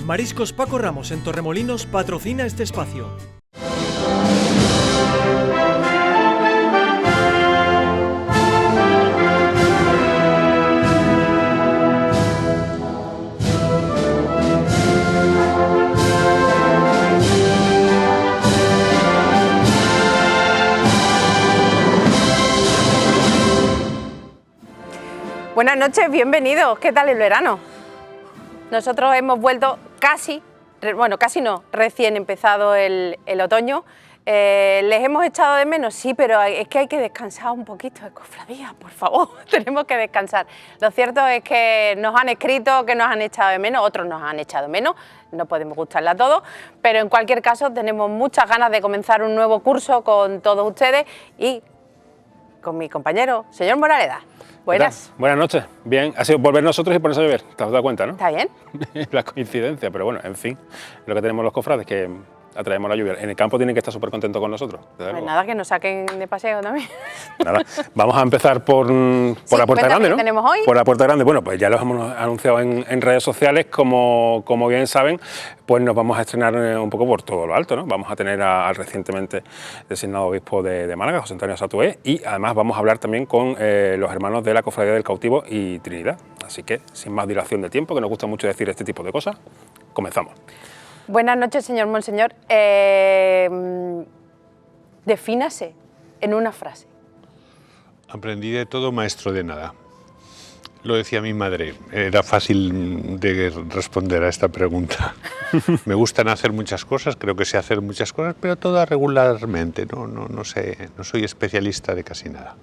Mariscos Paco Ramos en Torremolinos patrocina este espacio. Buenas noches, bienvenidos. ¿Qué tal el verano? Nosotros hemos vuelto casi no, recién empezado el otoño. ¿Les hemos echado de menos? Sí, pero es que hay que descansar un poquito de cofradía, por favor, tenemos que descansar. Lo cierto es que nos han escrito que nos han echado de menos, otros nos han echado de menos, no podemos gustarle a todos, pero en cualquier caso tenemos muchas ganas de comenzar un nuevo curso con todos ustedes y con mi compañero, señor Moraleda. Buenas. Buenas noches. Bien, ha sido volver nosotros y ponerse a beber. ¿Te has dado cuenta, no? ¿Está bien? La coincidencia, pero bueno, en fin, lo que tenemos los cofrades, que atraemos la lluvia. En el campo tienen que estar súper contentos con nosotros. Pues nada, que nos saquen de paseo también. Nada, vamos a empezar por la Puerta Grande, ¿no? ¿Qué tenemos hoy? Por la Puerta Grande. Bueno, pues ya los hemos anunciado en redes sociales, como bien saben, pues nos vamos a estrenar un poco por todo lo alto, ¿no? Vamos a tener al recientemente designado obispo de Málaga, José Antonio Satué, y además vamos a hablar también con los hermanos de la Cofradía del Cautivo y Trinidad. Así que, sin más dilación de tiempo, que nos gusta mucho decir este tipo de cosas, comenzamos. Buenas noches, señor Monseñor. Defínase en una frase. Aprendí de todo, maestro de nada. Lo decía mi madre. Era fácil de responder a esta pregunta. Me gustan hacer muchas cosas, creo que sé hacer muchas cosas, pero todas regularmente. No sé, no soy especialista de casi nada.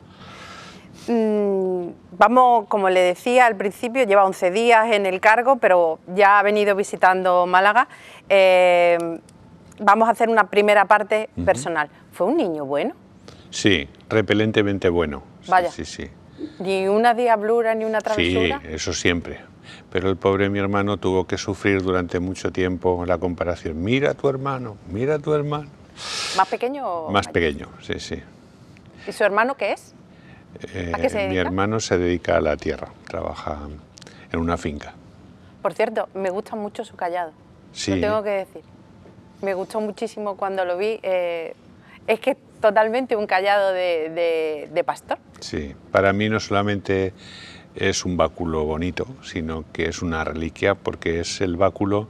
Vamos, como le decía al principio, lleva 11 días en el cargo, pero ya ha venido visitando Málaga. Vamos a hacer una primera parte personal. ¿Fue un niño bueno? Sí, repelentemente bueno. Vaya. Sí. ¿Ni una diablura ni una travesura? Sí, eso siempre. Pero el pobre mi hermano tuvo que sufrir durante mucho tiempo la comparación. Mira a tu hermano, mira a tu hermano. ¿Más pequeño o Más mayor? pequeño, sí. ¿Y su hermano qué es? ¿A qué se dedica? Mi hermano se dedica a la tierra, trabaja en una finca. Por cierto, me gusta mucho su callado, Sí. lo tengo que decir. Me gustó muchísimo cuando lo vi. Es que es totalmente un callado de pastor. Sí, para mí no solamente es un báculo bonito, sino que es una reliquia, porque es el báculo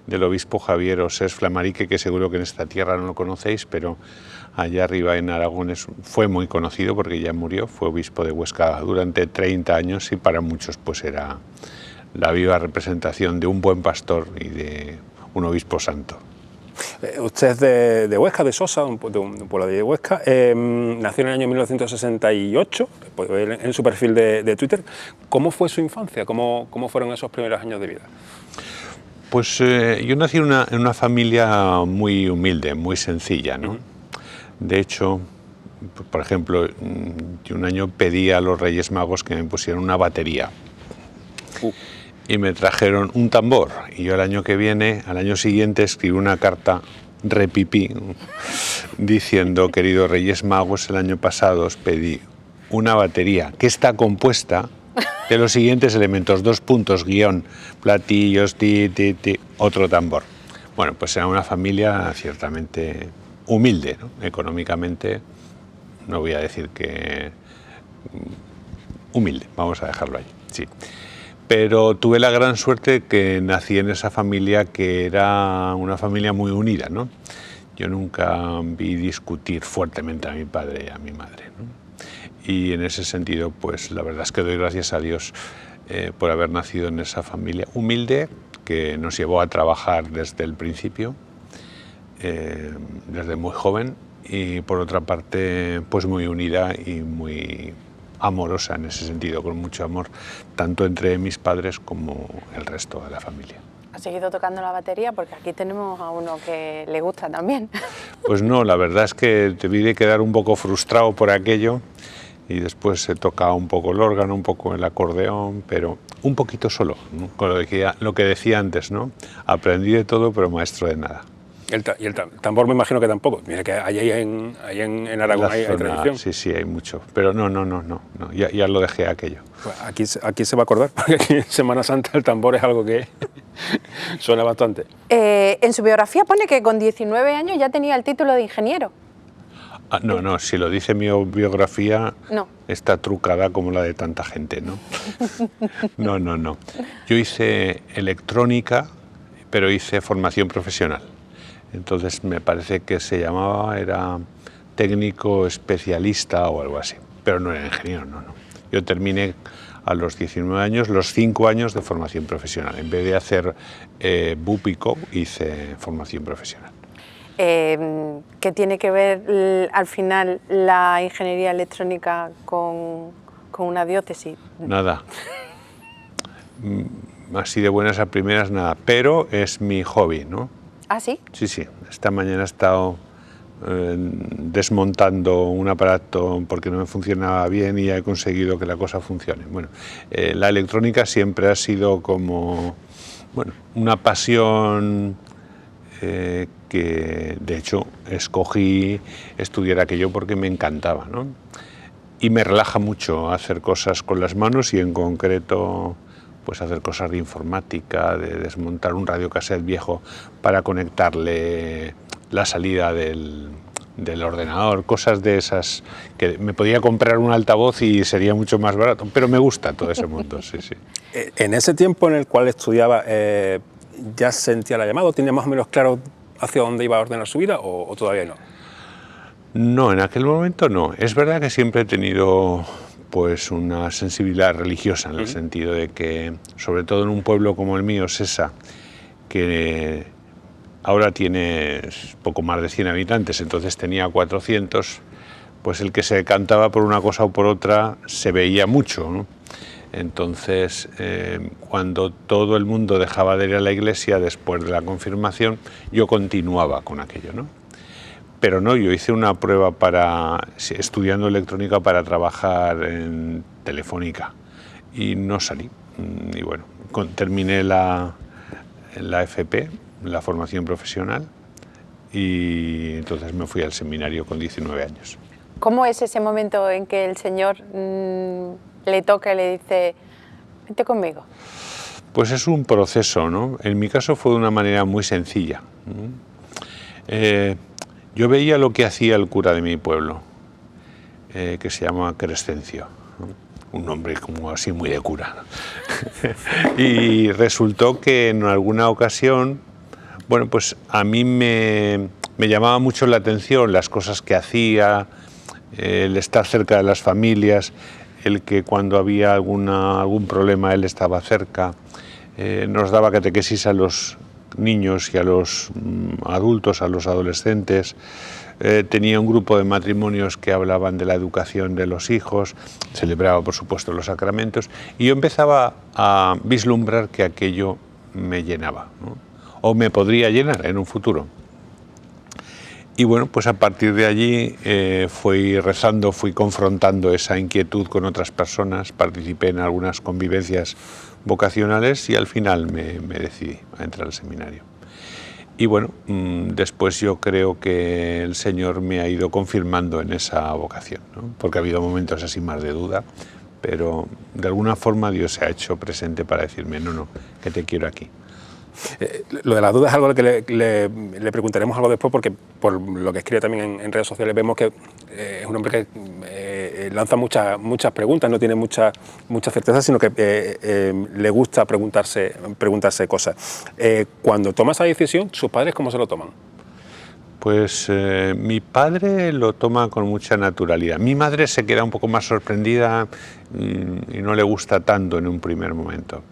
del obispo Javier Osés Flamarique, que seguro que en esta tierra no lo conocéis, pero allá arriba en Aragón fue muy conocido porque ya murió, fue obispo de Huesca durante 30 años y para muchos pues era la viva representación de un buen pastor y de un obispo santo. Usted es de Huesca, de Sosa, de un pueblo de Huesca. Nació en el año 1968, puede ver en su perfil de Twitter. ¿Cómo fue su infancia? ¿Cómo fueron esos primeros años de vida? Pues yo nací en una familia muy humilde, muy sencilla, ¿no? De hecho, por ejemplo, yo un año pedí a los Reyes Magos que me pusieran una batería y me trajeron un tambor, y yo al año siguiente escribí una carta repipí diciendo: queridos Reyes Magos, el año pasado os pedí una batería que está compuesta de los siguientes elementos: 2 puntos, guión, platillos, otro tambor. Bueno, pues era una familia ciertamente humilde, ¿no? Económicamente, no voy a decir que humilde, vamos a dejarlo ahí, sí. Pero tuve la gran suerte que nací en esa familia, que era una familia muy unida, ¿no? Yo nunca vi discutir fuertemente a mi padre y a mi madre, ¿no? Y en ese sentido, pues la verdad es que doy gracias a Dios por haber nacido en esa familia humilde, que nos llevó a trabajar desde el principio, desde muy joven, y por otra parte pues muy unida y muy amorosa en ese sentido, con mucho amor, tanto entre mis padres como el resto de la familia. ¿Ha seguido tocando la batería? Porque aquí tenemos a uno que le gusta también. Pues no, la verdad es que debí de quedar un poco frustrado por aquello, y después he tocado un poco el órgano, un poco el acordeón, pero un poquito solo, ¿no? Con lo que decía antes, ¿no? Aprendí de todo, pero maestro de nada. Y el tambor me imagino que tampoco. Mira que ahí en Aragón hay tradición. Sí, sí, hay mucho. Pero no, ya lo dejé aquello. Pues aquí se va a acordar, porque aquí en Semana Santa el tambor es algo que suena bastante. En su biografía pone que con 19 años ya tenía el título de ingeniero. No, si lo dice mi biografía, no. Está trucada como la de tanta gente, ¿no? No. Yo hice electrónica, pero hice formación profesional. Entonces me parece que se llamaba, era técnico especialista o algo así, pero no era ingeniero, no. Yo terminé a los 19 años, los 5 años de formación profesional. En vez de hacer BUPICO, hice formación profesional. ¿Qué tiene que ver al final la ingeniería electrónica con una diócesis? Nada. Así de buenas a primeras, nada. Pero es mi hobby, ¿no? ¿Ah, sí? Sí. Esta mañana he estado desmontando un aparato porque no me funcionaba bien y he conseguido que la cosa funcione. Bueno, la electrónica siempre ha sido como, bueno, una pasión que de hecho escogí estudiar aquello porque me encantaba, ¿no? Y me relaja mucho hacer cosas con las manos y en concreto pues hacer cosas de informática, de desmontar un radiocassette viejo para conectarle la salida del ordenador, cosas de esas que me podía comprar un altavoz y sería mucho más barato, pero me gusta todo ese mundo, sí. En ese tiempo en el cual estudiaba, ¿ya sentía la llamada? ¿Tenía más o menos claro hacia dónde iba a ordenar su vida o todavía no? No, en aquel momento no. Es verdad que siempre he tenido pues una sensibilidad religiosa en el sentido de que, sobre todo en un pueblo como el mío, Sesa, que ahora tiene poco más de 100 habitantes, entonces tenía 400, pues el que se decantaba por una cosa o por otra se veía mucho, ¿no? Entonces, cuando todo el mundo dejaba de ir a la iglesia después de la confirmación, yo continuaba con aquello, ¿no? Pero no, yo hice una prueba estudiando electrónica para trabajar en Telefónica y no salí. Y bueno, terminé la FP, la formación profesional, y entonces me fui al seminario con 19 años. ¿Cómo es ese momento en que el Señor le toca y le dice, vente conmigo? Pues es un proceso, ¿no? En mi caso fue de una manera muy sencilla. Yo veía lo que hacía el cura de mi pueblo, que se llama Crescencio, ¿no? Un nombre como así muy de cura. Y resultó que en alguna ocasión, bueno, pues a mí me llamaba mucho la atención las cosas que hacía, el estar cerca de las familias, el que cuando había algún problema él estaba cerca, nos daba catequesis a los niños y a los adultos, a los adolescentes, tenía un grupo de matrimonios que hablaban de la educación de los hijos, celebraba por supuesto los sacramentos y yo empezaba a vislumbrar que aquello me llenaba, ¿no? O me podría llenar en un futuro. Y bueno, pues a partir de allí fui rezando, fui confrontando esa inquietud con otras personas, participé en algunas convivencias vocacionales y al final me decidí a entrar al seminario. Y bueno, después yo creo que el Señor me ha ido confirmando en esa vocación, ¿no? Porque ha habido momentos así más de duda, pero de alguna forma Dios se ha hecho presente para decirme, no, que te quiero aquí. Lo de las dudas es algo que le preguntaremos algo después, porque por lo que escribe también en redes sociales vemos que es un hombre que lanza muchas preguntas, no tiene mucha certeza, sino que le gusta preguntarse cosas. Cuando toma esa decisión, ¿sus padres cómo se lo toman? Pues mi padre lo toma con mucha naturalidad. Mi madre se queda un poco más sorprendida y no le gusta tanto en un primer momento.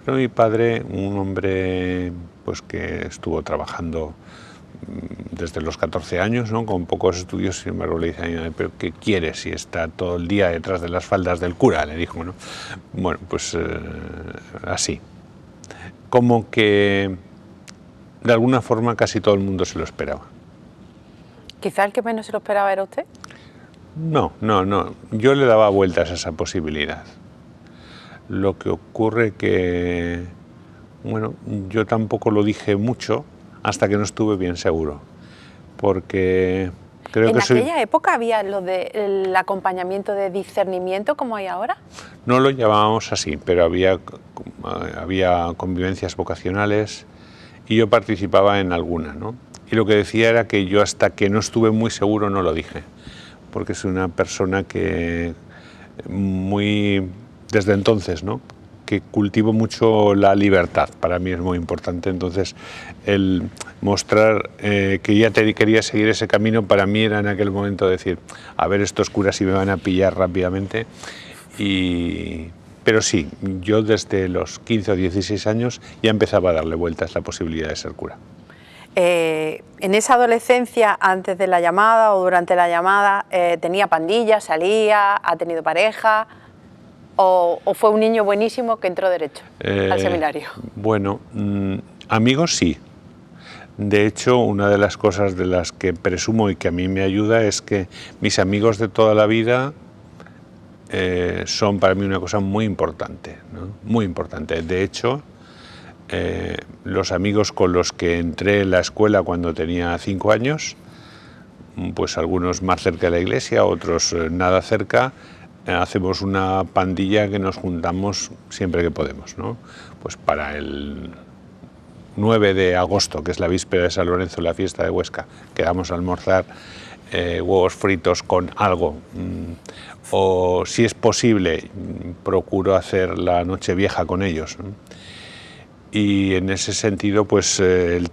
Pero mi padre, un hombre pues que estuvo trabajando desde los 14 años, ¿no? Con pocos estudios, sin embargo le dice a mi madre, ¿pero qué quieres si está todo el día detrás de las faldas del cura? Le dijo, ¿no? Bueno, pues así. Como que de alguna forma casi todo el mundo se lo esperaba. ¿Quizá el que menos se lo esperaba era usted? No. Yo le daba vueltas a esa posibilidad. Lo que ocurre que, bueno, yo tampoco lo dije mucho hasta que no estuve bien seguro, porque creo que ¿En aquella época había lo del acompañamiento de discernimiento como hay ahora? No lo llamábamos así, pero había convivencias vocacionales y yo participaba en alguna, ¿no? Y lo que decía era que yo hasta que no estuve muy seguro no lo dije, porque soy una persona que desde entonces, ¿no?, que cultivo mucho la libertad, para mí es muy importante, entonces el mostrar que ya quería seguir ese camino para mí era en aquel momento decir, a ver estos curas si me van a pillar rápidamente, pero sí, yo desde los 15 o 16 años ya empezaba a darle vueltas la posibilidad de ser cura. En esa adolescencia, antes de la llamada o durante la llamada, ¿tenía pandilla, salía, ha tenido pareja o fue un niño buenísimo que entró derecho al seminario? Bueno, amigos sí. De hecho, una de las cosas de las que presumo y que a mí me ayuda es que mis amigos de toda la vida son para mí una cosa muy importante, ¿no? Muy importante. De hecho, los amigos con los que entré en la escuela cuando tenía 5 años, pues algunos más cerca de la iglesia, otros nada cerca, hacemos una pandilla que nos juntamos siempre que podemos, ¿no? Pues para el 9 de agosto, que es la víspera de San Lorenzo, la fiesta de Huesca, quedamos a almorzar huevos fritos con algo, o si es posible, procuro hacer la Nochevieja con ellos, ¿no? Y en ese sentido, pues el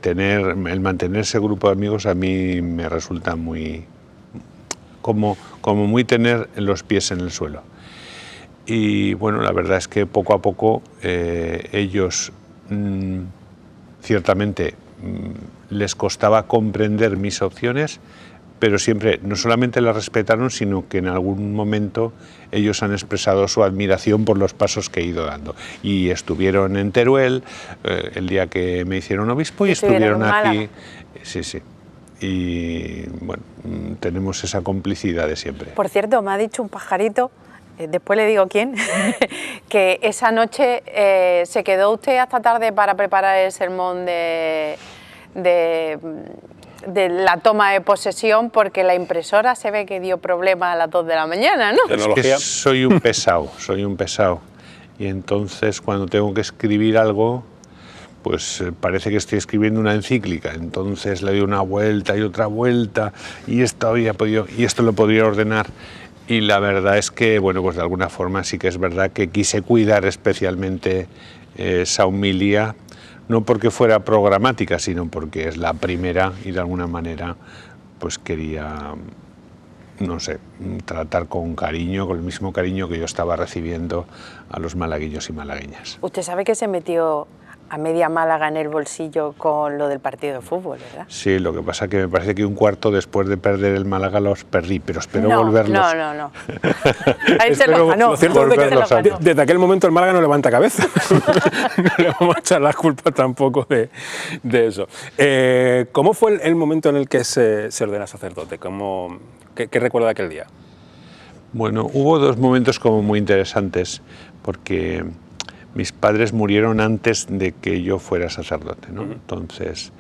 mantener ese grupo de amigos a mí me resulta muy, como muy tener los pies en el suelo. Y bueno, la verdad es que poco a poco ellos ciertamente les costaba comprender mis opciones, pero siempre no solamente las respetaron, sino que en algún momento ellos han expresado su admiración por los pasos que he ido dando. Y estuvieron en Teruel el día que me hicieron obispo y estuvieron aquí. Sí, sí. Y bueno, tenemos esa complicidad de siempre. Por cierto, me ha dicho un pajarito, después le digo quién, que esa noche se quedó usted hasta tarde para preparar el sermón de la toma de posesión, porque la impresora se ve que dio problemas a las 2 de la mañana, ¿no? Es que soy un pesado. Y entonces cuando tengo que escribir algo, pues parece que estoy escribiendo una encíclica, entonces le doy una vuelta y otra vuelta, y esto lo podría ordenar. Y la verdad es que, bueno, pues de alguna forma sí que es verdad que quise cuidar especialmente esa homilía, no porque fuera programática, sino porque es la primera y de alguna manera pues quería, no sé, tratar con cariño, con el mismo cariño que yo estaba recibiendo a los malagueños y malagueñas. Usted sabe que se metió a media Málaga en el bolsillo con lo del partido de fútbol, ¿verdad? Sí, lo que pasa que me parece que un cuarto después de perder el Málaga los perdí, pero espero volverlos. No. Ahí se lo ganó. Lo cierto es que desde aquel momento el Málaga no levanta cabeza. No le vamos a echar las culpas tampoco de eso. ¿Cómo fue el momento en el que se ordena sacerdote? ¿Qué recuerda de aquel día? Bueno, hubo 2 momentos como muy interesantes, porque mis padres murieron antes de que yo fuera sacerdote, ¿no? Entonces,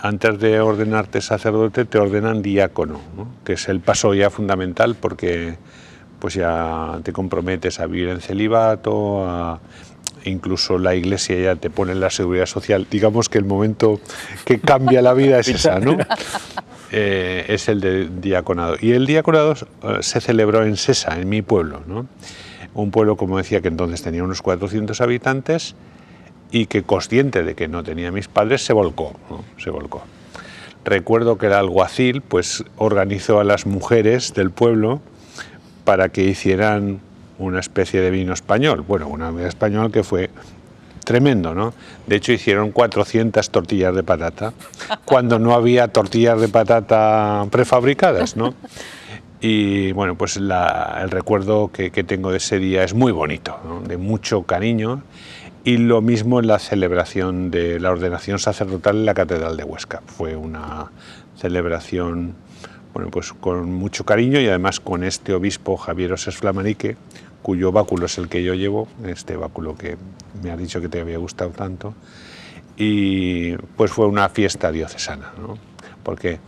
antes de ordenarte sacerdote, te ordenan diácono, ¿no? Que es el paso ya fundamental, porque pues ya te comprometes a vivir en celibato, incluso la iglesia ya te pone en la seguridad social. Digamos que el momento que cambia la vida es esa, ¿no? Es el de diaconado. Y el diaconado se celebró en Sesa, en mi pueblo, ¿no? Un pueblo, como decía, que entonces tenía unos 400 habitantes y que, consciente de que no tenía mis padres, se volcó, ¿no? Se volcó. Recuerdo que el alguacil pues organizó a las mujeres del pueblo para que hicieran una especie de vino español. Bueno, una vino español que fue tremendo, ¿no? De hecho, hicieron 400 tortillas de patata cuando no había tortillas de patata prefabricadas, ¿no? Y bueno, pues el recuerdo que tengo de ese día es muy bonito, ¿no? De mucho cariño, y lo mismo en la celebración de la ordenación sacerdotal en la Catedral de Huesca. Fue una celebración, bueno, pues con mucho cariño, y además con este obispo Javier Osés Flamarique, cuyo báculo es el que yo llevo, este báculo que me has dicho que te había gustado tanto, y pues fue una fiesta diocesana, ¿no? Porque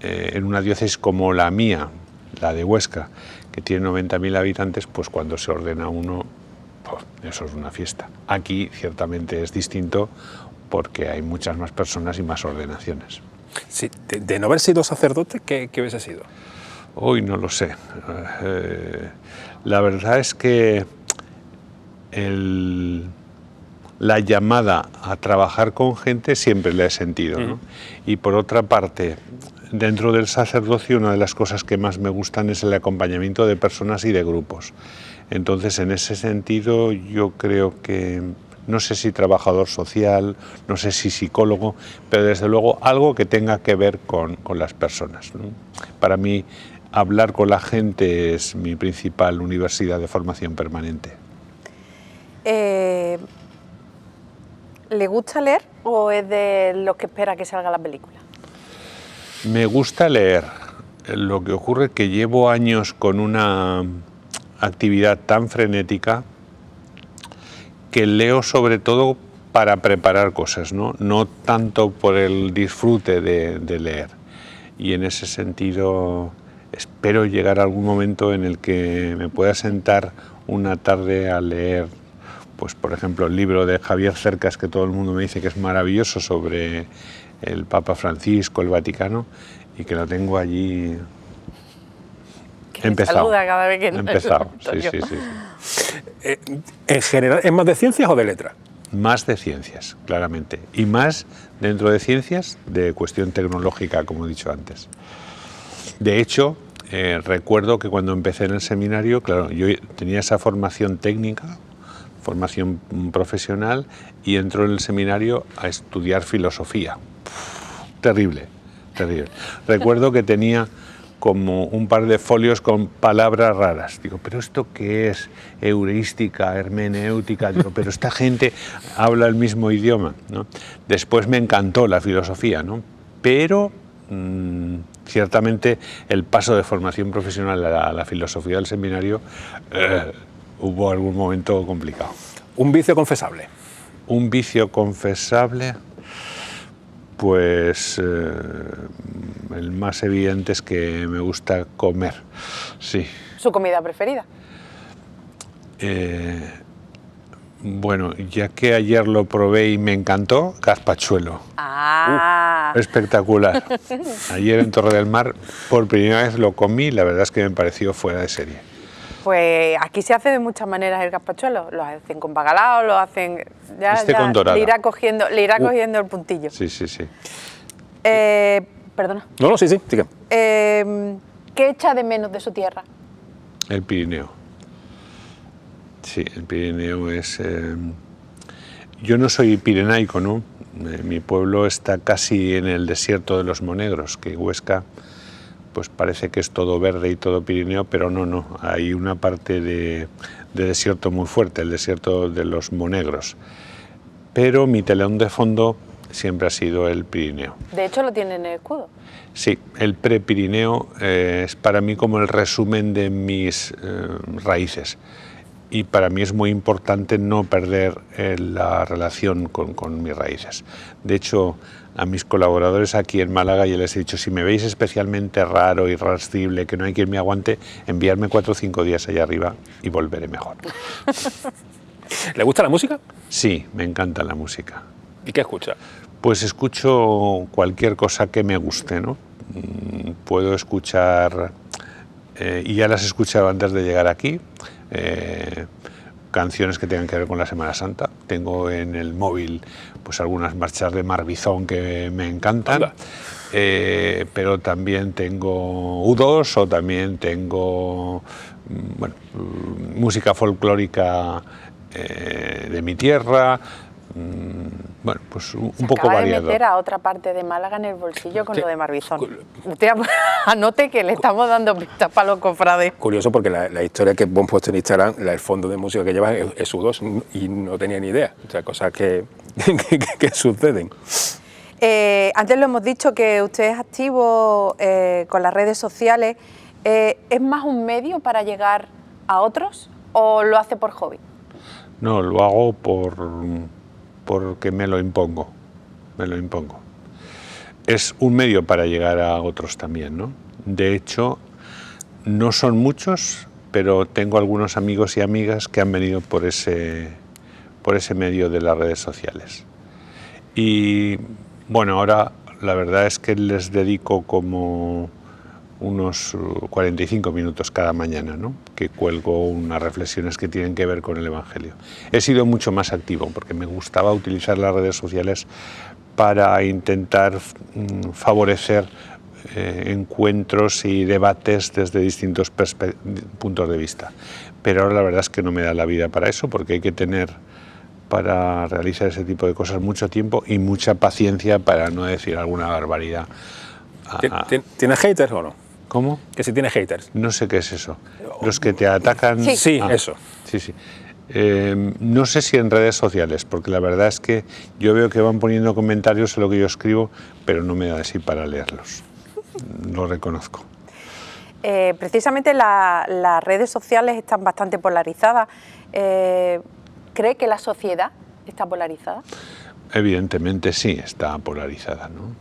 en una diócesis como la mía, la de Huesca, que tiene 90.000 habitantes, pues cuando se ordena uno, pues eso es una fiesta. Aquí ciertamente es distinto porque hay muchas más personas y más ordenaciones. Sí, de no haber sido sacerdote, ¿qué hubiese sido? Hoy no lo sé. La verdad es que la llamada a trabajar con gente siempre la he sentido, ¿no? Y por otra parte, dentro del sacerdocio, una de las cosas que más me gustan es el acompañamiento de personas y de grupos. Entonces, en ese sentido, yo creo que, no sé si trabajador social, no sé si psicólogo, pero desde luego algo que tenga que ver con las personas, ¿no? Para mí, hablar con la gente es mi principal universidad de formación permanente. ¿Le gusta leer o es de los que espera que salga la película? Me gusta leer. Lo que ocurre es que llevo años con una actividad tan frenética que leo sobre todo para preparar cosas, ¿no? No tanto por el disfrute de leer. Y en ese sentido espero llegar a algún momento en el que me pueda sentar una tarde a leer, pues por ejemplo el libro de Javier Cercas, que todo el mundo me dice que es maravilloso, sobre el Papa Francisco, el Vaticano, y que lo tengo allí empezado. Saluda cada vez que empezado, sí. En general, ¿es más de ciencias o de letras? Más de ciencias, claramente, y más dentro de ciencias de cuestión tecnológica, como he dicho antes. De hecho, recuerdo que cuando empecé en el seminario, claro, yo tenía esa formación técnica, formación profesional, y entró en el seminario a estudiar filosofía. Terrible, terrible. Recuerdo que tenía como un par de folios con palabras raras. Digo, ¿pero esto qué es? Heurística, hermenéutica. Digo, pero esta gente habla el mismo idioma, ¿no? Después me encantó la filosofía, ¿no? Pero ciertamente el paso de formación profesional a la filosofía del seminario hubo algún momento complicado. ¿Un vicio confesable? Un vicio confesable, pues el más evidente es que me gusta comer, sí. ¿Su comida preferida? Bueno, ya que ayer lo probé y me encantó, gazpachuelo. Ah. Espectacular. Ayer en Torre del Mar por primera vez lo comí, la verdad es que me pareció fuera de serie. Pues aquí se hace de muchas maneras el gazpachuelo. Lo hacen con bacalao, lo hacen... Ya con dorada. Le irá cogiendo el puntillo. Sí. Perdona. No, sí. ¿Qué echa de menos de su tierra? El Pirineo. Sí, el Pirineo es... Yo no soy pirenaico, ¿no? Mi pueblo está casi en el desierto de los Monegros, que Huesca pues parece que es todo verde y todo Pirineo, pero no. Hay una parte de desierto muy fuerte, el desierto de los Monegros. Pero mi telón de fondo siempre ha sido el Pirineo. De hecho, lo tiene en el escudo. Sí, el Prepirineo es para mí como el resumen de mis raíces. Y para mí es muy importante no perder la relación con mis raíces. De hecho, a mis colaboradores aquí en Málaga ya les he dicho, si me veis especialmente raro, irascible, que no hay quien me aguante, enviarme 4 o 5 días allá arriba y volveré mejor. ¿Le gusta la música? Sí, me encanta la música. ¿Y qué escucha? Pues escucho cualquier cosa que me guste, ¿no? Puedo escuchar, y ya las he escuchado antes de llegar aquí, canciones que tengan que ver con la Semana Santa. Tengo en el móvil pues algunas marchas de Marbizón que me encantan, pero también tengo U2 o también tengo música folclórica de mi tierra. Bueno, pues un poco variado. Acaba de meter a otra parte de Málaga en el bolsillo con lo de Marbizón. Usted anote que le estamos dando pistas para los cofrades. Curioso porque la historia que vos puesto en Instagram, el fondo de música que llevas es U2 y no tenía ni idea. O sea, cosas que suceden. Antes lo hemos dicho que usted es activo con las redes sociales. ¿Es más un medio para llegar a otros o lo hace por hobby? No, lo hago porque me lo impongo. me lo impongo. Es un medio para llegar a otros también, ¿no? De hecho, no son muchos, pero tengo algunos amigos y amigas que han venido por ese medio de las redes sociales. Y bueno, ahora la verdad es que les dedico como unos 45 minutos cada mañana, ¿no? Que cuelgo unas reflexiones que tienen que ver con el Evangelio. He sido mucho más activo porque me gustaba utilizar las redes sociales para intentar favorecer encuentros y debates desde distintos puntos de vista. Pero ahora la verdad es que no me da la vida para eso, porque hay que tener para realizar ese tipo de cosas mucho tiempo y mucha paciencia para no decir alguna barbaridad. ¿Tienes haters o no? ¿Cómo? Que si tienes haters. No sé qué es eso. Los que te atacan... Sí, eso. Sí, sí. No sé si en redes sociales, porque la verdad es que yo veo que van poniendo comentarios en lo que yo escribo, pero no me da así para leerlos. Lo reconozco. Precisamente las redes sociales están bastante polarizadas. ¿Cree que la sociedad está polarizada? Evidentemente sí, está polarizada, ¿no?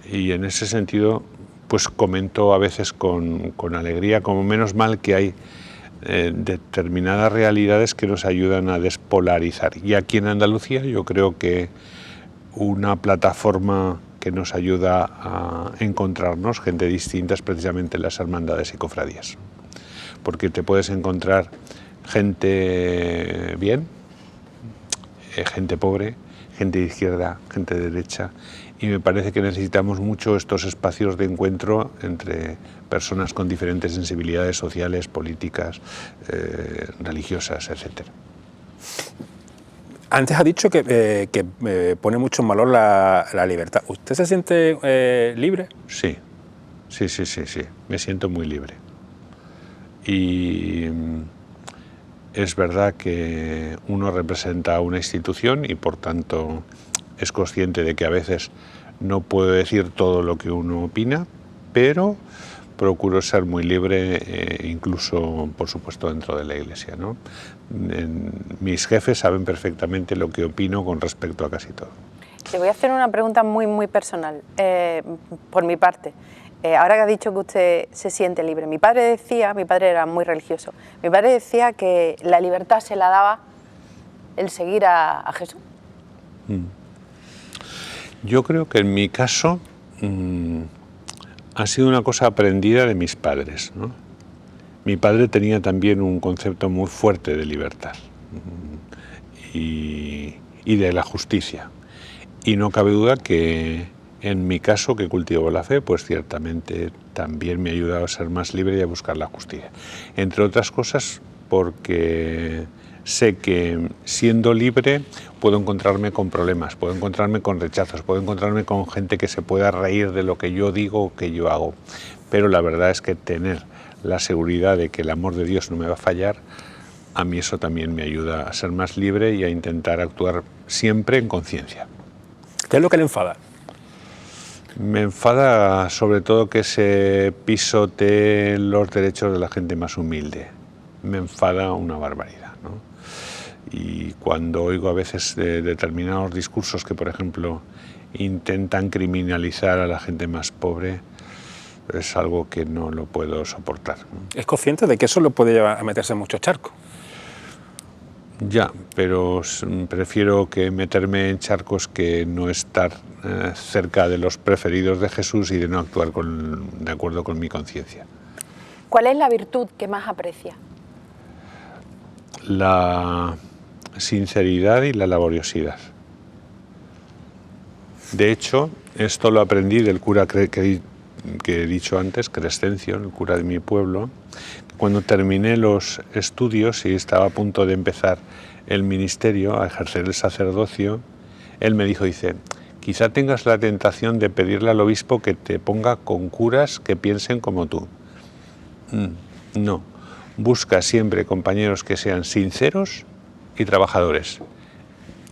Y en ese sentido, pues comento a veces con alegría, como menos mal que hay determinadas realidades que nos ayudan a despolarizar. Y aquí en Andalucía yo creo que una plataforma que nos ayuda a encontrarnos, gente distinta, es precisamente las hermandades y cofradías. Porque te puedes encontrar gente bien, gente pobre, gente de izquierda, gente de derecha, y me parece que necesitamos mucho estos espacios de encuentro entre personas con diferentes sensibilidades sociales, políticas, religiosas, etc. Antes ha dicho que pone mucho en valor la libertad. ¿Usted se siente libre? Sí, me siento muy libre. Y es verdad que uno representa una institución y por tanto es consciente de que a veces no puedo decir todo lo que uno opina, pero procuro ser muy libre, incluso, por supuesto, dentro de la Iglesia, ¿no? Mis jefes saben perfectamente lo que opino con respecto a casi todo. Le voy a hacer una pregunta muy personal, por mi parte. Ahora que ha dicho que usted se siente libre, mi padre era muy religioso, mi padre decía que la libertad se la daba el seguir a Jesús. Yo creo que en mi caso ha sido una cosa aprendida de mis padres, ¿no? Mi padre tenía también un concepto muy fuerte de libertad y de la justicia. Y no cabe duda que en mi caso, que cultivo la fe, pues ciertamente también me ha ayudado a ser más libre y a buscar la justicia. Entre otras cosas porque sé que siendo libre puedo encontrarme con problemas, puedo encontrarme con rechazos, puedo encontrarme con gente que se pueda reír de lo que yo digo o que yo hago. Pero la verdad es que tener la seguridad de que el amor de Dios no me va a fallar, a mí eso también me ayuda a ser más libre y a intentar actuar siempre en conciencia. ¿Qué es lo que le enfada? Me enfada sobre todo que se pisoteen los derechos de la gente más humilde. Me enfada una barbaridad, ¿no? Y cuando oigo a veces de determinados discursos que, por ejemplo, intentan criminalizar a la gente más pobre, es algo que no lo puedo soportar, ¿no? ¿Es consciente de que eso lo puede llevar a meterse en muchos charcos? Ya, pero prefiero que meterme en charcos que no estar cerca de los preferidos de Jesús y de no actuar de acuerdo con mi conciencia. ¿Cuál es la virtud que más aprecia? La sinceridad y la laboriosidad. De hecho, esto lo aprendí del cura que he dicho antes, Crescencio, el cura de mi pueblo. Cuando terminé los estudios y estaba a punto de empezar el ministerio, a ejercer el sacerdocio, él me dijo, quizá tengas la tentación de pedirle al obispo que te ponga con curas que piensen como tú. No, busca siempre compañeros que sean sinceros y trabajadores.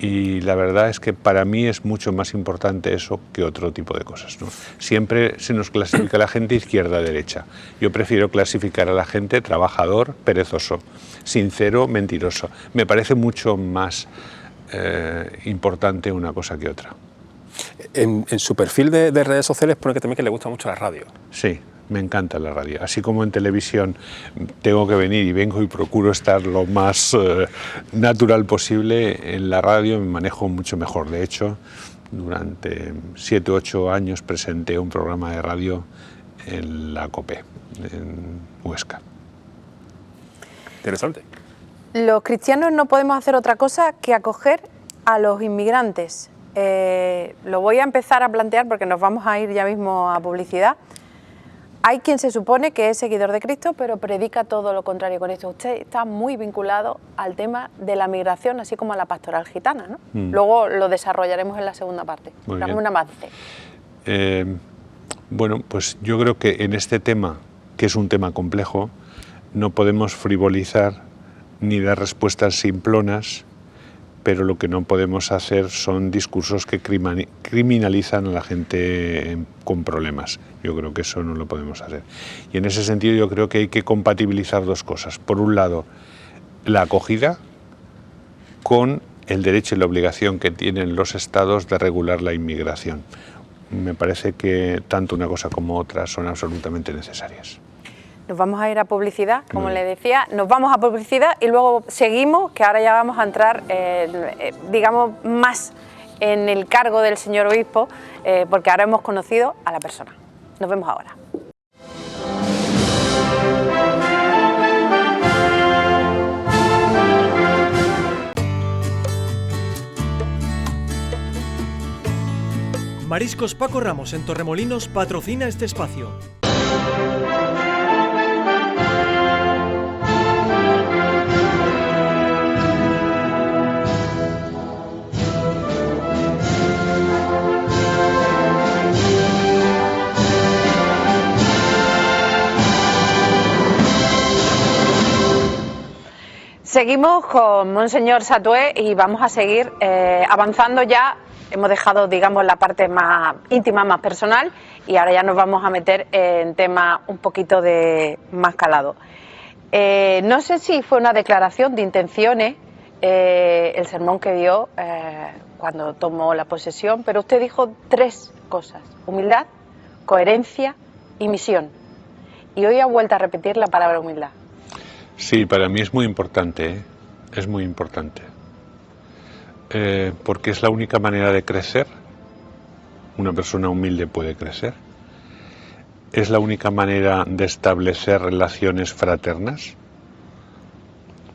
Y la verdad es que para mí es mucho más importante eso que otro tipo de cosas, ¿no? Siempre se nos clasifica a la gente izquierda-derecha. Yo prefiero clasificar a la gente trabajador, perezoso, sincero, mentiroso. Me parece mucho más importante una cosa que otra. En su perfil de redes sociales pone que también que le gusta mucho la radio. Sí, me encanta la radio. Así como en televisión tengo que venir y vengo y procuro estar lo más natural posible, en la radio me manejo mucho mejor. De hecho, durante 7 u 8 años presenté un programa de radio en la COPE, en Huesca. Interesante. Los cristianos no podemos hacer otra cosa que acoger a los inmigrantes. Lo voy a empezar a plantear porque nos vamos a ir ya mismo a publicidad. Hay quien se supone que es seguidor de Cristo, pero predica todo lo contrario con esto. Usted está muy vinculado al tema de la migración, así como a la pastoral gitana, ¿no? Luego lo desarrollaremos en la segunda parte. Dame un avance. Bueno, pues yo creo que en este tema, que es un tema complejo, no podemos frivolizar ni dar respuestas simplonas, pero lo que no podemos hacer son discursos que criminalizan a la gente con problemas. Yo creo que eso no lo podemos hacer. Y en ese sentido yo creo que hay que compatibilizar dos cosas. Por un lado, la acogida con el derecho y la obligación que tienen los estados de regular la inmigración. Me parece que tanto una cosa como otra son absolutamente necesarias. Nos vamos a ir a publicidad, como le decía, nos vamos a publicidad y luego seguimos, que ahora ya vamos a entrar, digamos, más en el cargo del señor obispo, porque ahora hemos conocido a la persona. Nos vemos ahora. Mariscos Paco Ramos en Torremolinos patrocina este espacio. Seguimos con Monseñor Satué y vamos a seguir avanzando ya. Hemos dejado, digamos, la parte más íntima, más personal, y ahora ya nos vamos a meter en temas un poquito de más calado. No sé si fue una declaración de intenciones el sermón que dio cuando tomó la posesión, pero usted dijo 3 cosas: humildad, coherencia y misión. Y hoy ha vuelto a repetir la palabra humildad. Sí, para mí es muy importante, es muy importante. Porque es la única manera de crecer. Una persona humilde puede crecer. Es la única manera de establecer relaciones fraternas,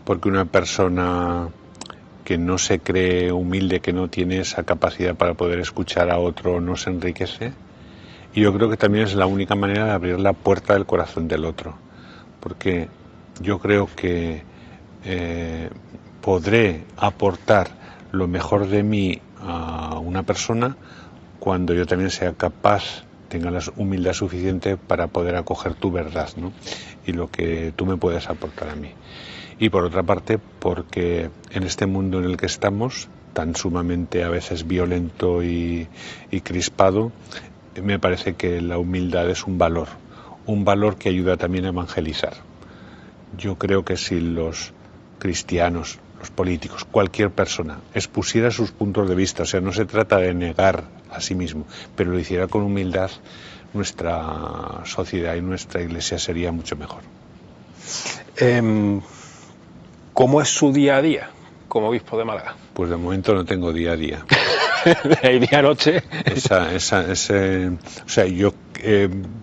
porque una persona que no se cree humilde, que no tiene esa capacidad para poder escuchar a otro, no se enriquece. Y yo creo que también es la única manera de abrir la puerta del corazón del otro, porque yo creo que podré aportar lo mejor de mí a una persona cuando yo también sea capaz, tenga la humildad suficiente para poder acoger tu verdad, ¿no? Y lo que tú me puedes aportar a mí. Y por otra parte, porque en este mundo en el que estamos, tan sumamente a veces violento y crispado, me parece que la humildad es un valor que ayuda también a evangelizar. Yo creo que si los cristianos, los políticos, cualquier persona expusiera sus puntos de vista, o sea, no se trata de negar a sí mismo, pero lo hiciera con humildad, nuestra sociedad y nuestra iglesia sería mucho mejor. ¿Cómo es su día a día como obispo de Málaga? Pues de momento no tengo día a día. De ahí día a noche. O sea, yo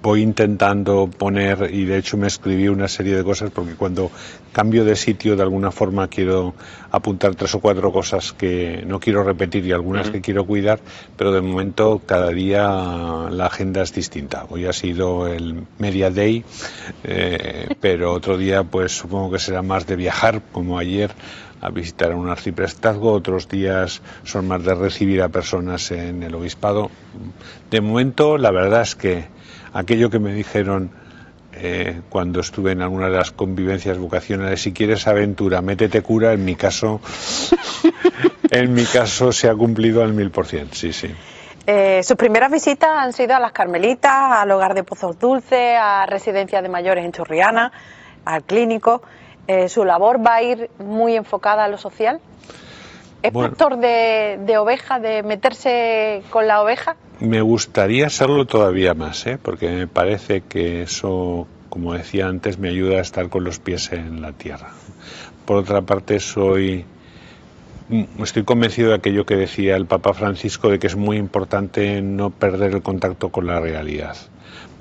voy intentando poner, y de hecho me escribí una serie de cosas, porque cuando cambio de sitio de alguna forma quiero apuntar 3 o 4 cosas que no quiero repetir y algunas que quiero cuidar, pero de momento cada día la agenda es distinta. Hoy ha sido el Media Day, pero otro día pues supongo que será más de viajar, como ayer, a visitar a un arciprestazgo. Otros días son más de recibir a personas en el obispado. De momento, la verdad es que aquello que me dijeron cuando estuve en alguna de las convivencias vocacionales, si quieres aventura, métete cura, en mi caso se ha cumplido al 1000%, sí, sí. Sus primeras visitas han sido a las Carmelitas, al Hogar de Pozos Dulces, a residencias de mayores en Churriana, al clínico. ¿Su labor va a ir muy enfocada a lo social? ¿Es pastor de oveja, de meterse con la oveja? Me gustaría serlo todavía más, porque me parece que eso, como decía antes, me ayuda a estar con los pies en la tierra. Por otra parte, estoy convencido de aquello que decía el Papa Francisco, de que es muy importante no perder el contacto con la realidad.